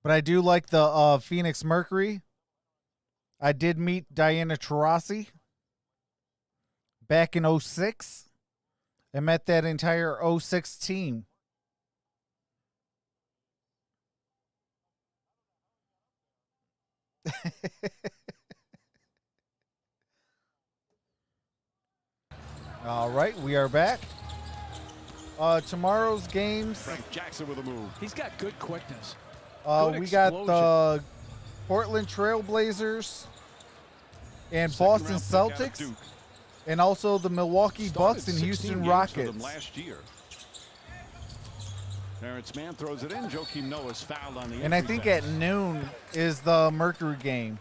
But I do like the Phoenix Mercury. I did meet Diana Taurasi back in 06. I met that entire 06 team. All right, we are back. Tomorrow's games. Frank Jackson with a move. He's got good quickness. We got the Portland Trailblazers and Boston Celtics, and also the Milwaukee Bucks and Houston Rockets. Last year. Terrence Mann throws it in. Joakim Noah's fouled on the And I think at noon is the Mercury game.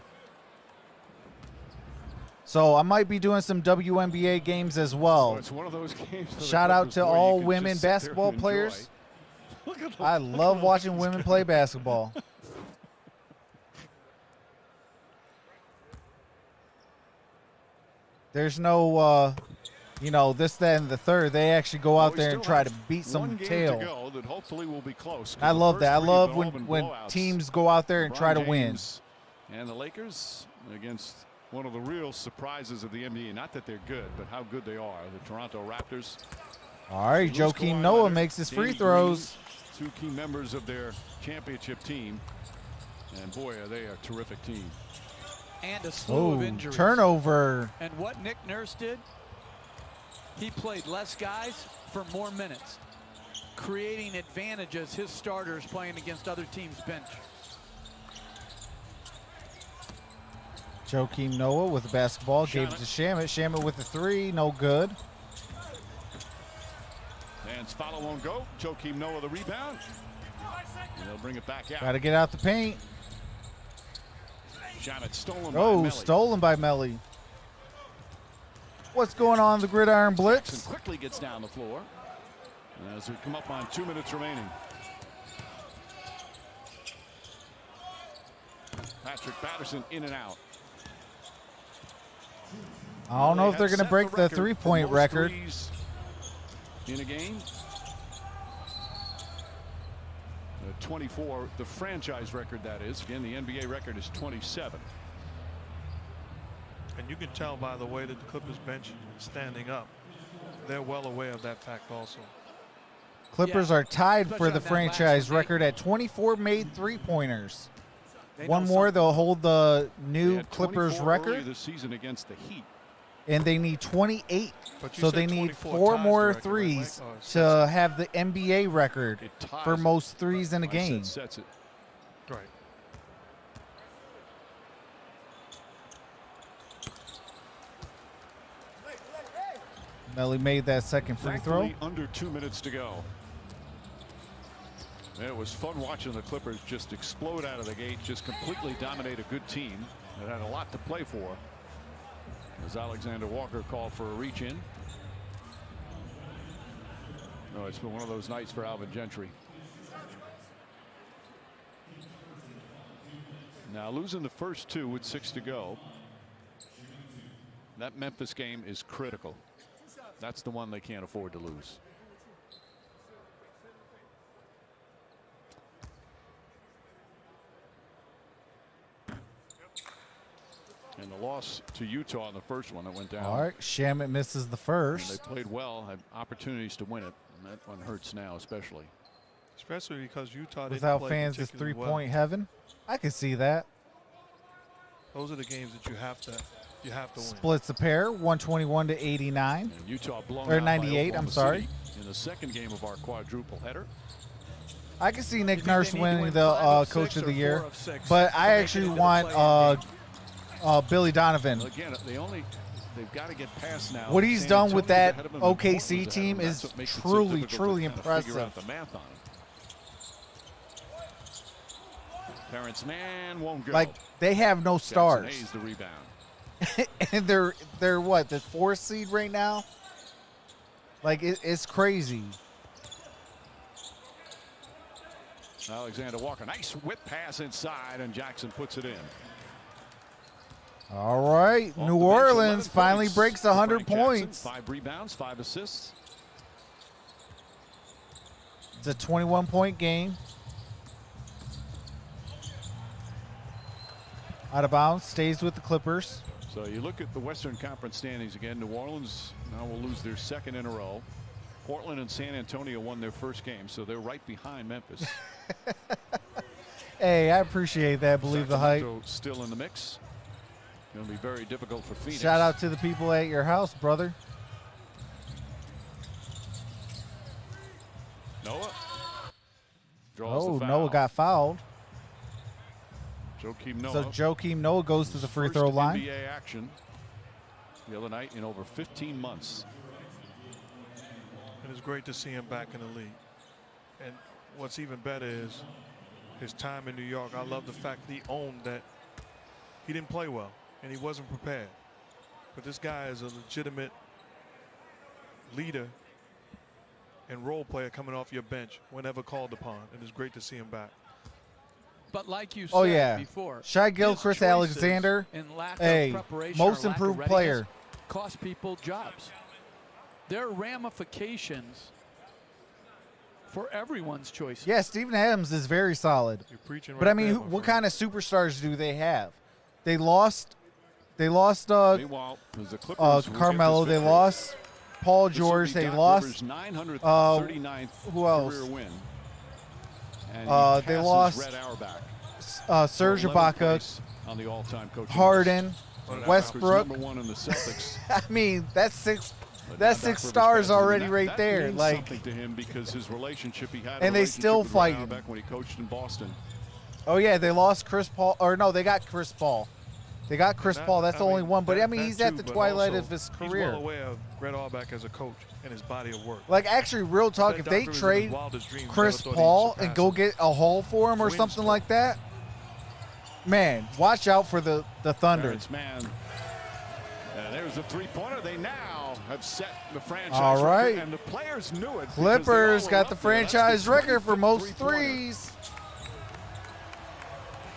So I might be doing some WNBA games as well. So it's one of those games. Shout out to all women basketball players. I love watching women play basketball. There's no, this, that, and the third. They actually go out there and try to beat some tail. That hopefully will be close. I love that. I love when teams go out there and try to win. And the Lakers against one of the real surprises of the NBA. Not that they're good, but how good they are. The Toronto Raptors. All right, Joakim Noah makes his free throws. Two key members of their championship team. And boy, are they a terrific team. And a slew of injuries. Turnover. And what Nick Nurse did, he played less guys for more minutes, creating advantages his starters playing against other teams' bench. Joakim Noah with the basketball, gave it to Shamet. Shamet with the three, no good. And follow won't go. Joakim Noah the rebound. And they'll bring it back out. Got to get out the paint. Shamet stolen by Melly. Stolen by Melly. What's going on in the Gridiron Blitz? Jackson quickly gets down the floor. As we come up on 2 minutes remaining. Patrick Patterson in and out. I don't know if they're going to break the three-point record. In a game. 24, the franchise record, that is. Again, the NBA record is 27. And you can tell by the way that the Clippers bench is standing up. They're well aware of that fact also. Clippers are tied for the franchise record at 24 made three-pointers. One more, they'll hold the new Clippers record. This season against the Heat. And they need 28. So they need 4 more threes to have the NBA record for most threes in a game. Sets it. Right. Melly made that second free throw. Under 2 minutes to go. And it was fun watching the Clippers just explode out of the gate, just completely dominate a good team that had a lot to play for. As Alexander Walker called for a reach in. No, it's been one of those nights for Alvin Gentry. Now losing the first two with 6 to go. That Memphis game is critical. That's the one they can't afford to lose. And the loss to Utah in the first one that went down. All right, Shamit misses the first. And they played well, had opportunities to win it, and that one hurts now especially. Especially because Utah didn't Without play fans is particularly three-point well. heaven. I can see that. Those are the games that you have to win. Splits a pair, 121 to 89. And Utah blown Or out by 98, I'm Oklahoma sorry. City in the second game of our quadruple header. I can see Nick think Nurse they need to winning win the 5 of Coach 6 of the or Year, 4 of 6 but to I make it actually into the want play-in game? Billy Donovan. Well, again, they've got to get past now. What he's San done with Antonio's that ahead of them and Portland's OKC ahead of team them. is That's what makes it so truly, difficult to truly kind of figure impressive. out the math on it. Terrence Mann won't go. Like, they have no Jackson stars. Hayes the rebound. And they're what, the 4th seed right now? Like, it's crazy. Alexander Walker, nice whip pass inside, and Jackson puts it in. All right, Off New the bench, Orleans 11 finally points breaks for 100 Frank Jackson. points. 5 rebounds, 5 assists. It's a 21-point game. Out of bounds, stays with the Clippers. So you look at the Western Conference standings again. New Orleans now will lose their second in a row. Portland and San Antonio won their first game, so they're right behind Memphis. Hey, I appreciate that. Believe the hype. Sacramento still in the mix. Going to be very difficult for Phoenix. Shout out to the people at your house, brother. Noah draws Oh, the foul. Noah got fouled. Joakim Noah. So Joakim Noah goes to the free throw First line. NBA action the other night in over 15 months. And it's great to see him back in the league. And what's even better is his time in New York. I love the fact that he owned that he didn't play well and he wasn't prepared. But this guy is a legitimate leader and role player coming off your bench whenever called upon. And it's great to see him back. But like you said Oh, yeah. before, Shai his Gilchrist choices Alexander, and lack hey, of preparation most or lack of improved readiness player. cost people jobs. There are ramifications for everyone's choices. Yeah, Steven Adams is very solid. You're preaching But right I mean, there, who, my what friend. kind of superstars do they have? They lost Meanwhile, it was the Clippers who get Carmelo. this They victory. lost Paul This will George. be They Doc lost. Rivers' 939th who else? career win. And he They passes lost Red Auerbach Serge for 11th Ibaka, place on the all-time coaching Harden, list. Westbrook. Number 1 in the Celtics. I mean, that's six. But That's now Doc 6 Rivers stars passes him, already and right that there. means Like, something to him because his relationship he had. And they still with Red fighting. Auerbach when he coached in Boston. oh yeah, they lost Chris Paul. Or no, they got Chris Paul. They got Chris Paul. That's the only one. But I mean, he's at the twilight of his He's career. well aware of Red Auerbach as a coach and his body of work. Like, actually, real talk, bet if Doc they Rivers in his trade wildest dreams Chris never thought he'd Paul surpass and go him. get a haul for him or Wins something for like that, man, watch out for the Thunder. Terrence Mann. And there's the three-pointer. They now have set the franchise All right. record, and the players knew it. because they Clippers all got were the up there. That's franchise the record for 20th most three-pointer. threes.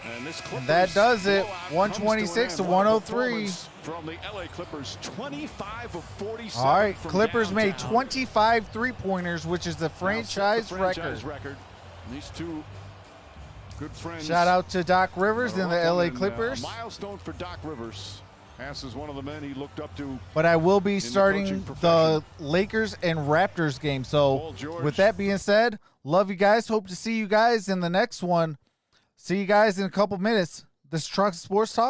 And this And that does it, blowout comes 126 to an end. What a 103. performance from the LA Clippers, 25 of 47. All right, from Clippers made downtown. 25 three-pointers, which is the Now set franchise the record. franchise record. These two good friends. Shout out to Doc Rivers and the are up LA on Clippers. A milestone for Doc Rivers. Passes one of the men he looked up to. But I will be the starting coaching the profession. Lakers and Raptors game. So Paul George. with that being said, love you guys. Hope to see you guys in the next one. See you guys in a couple minutes. This is Troxel Sports Talk.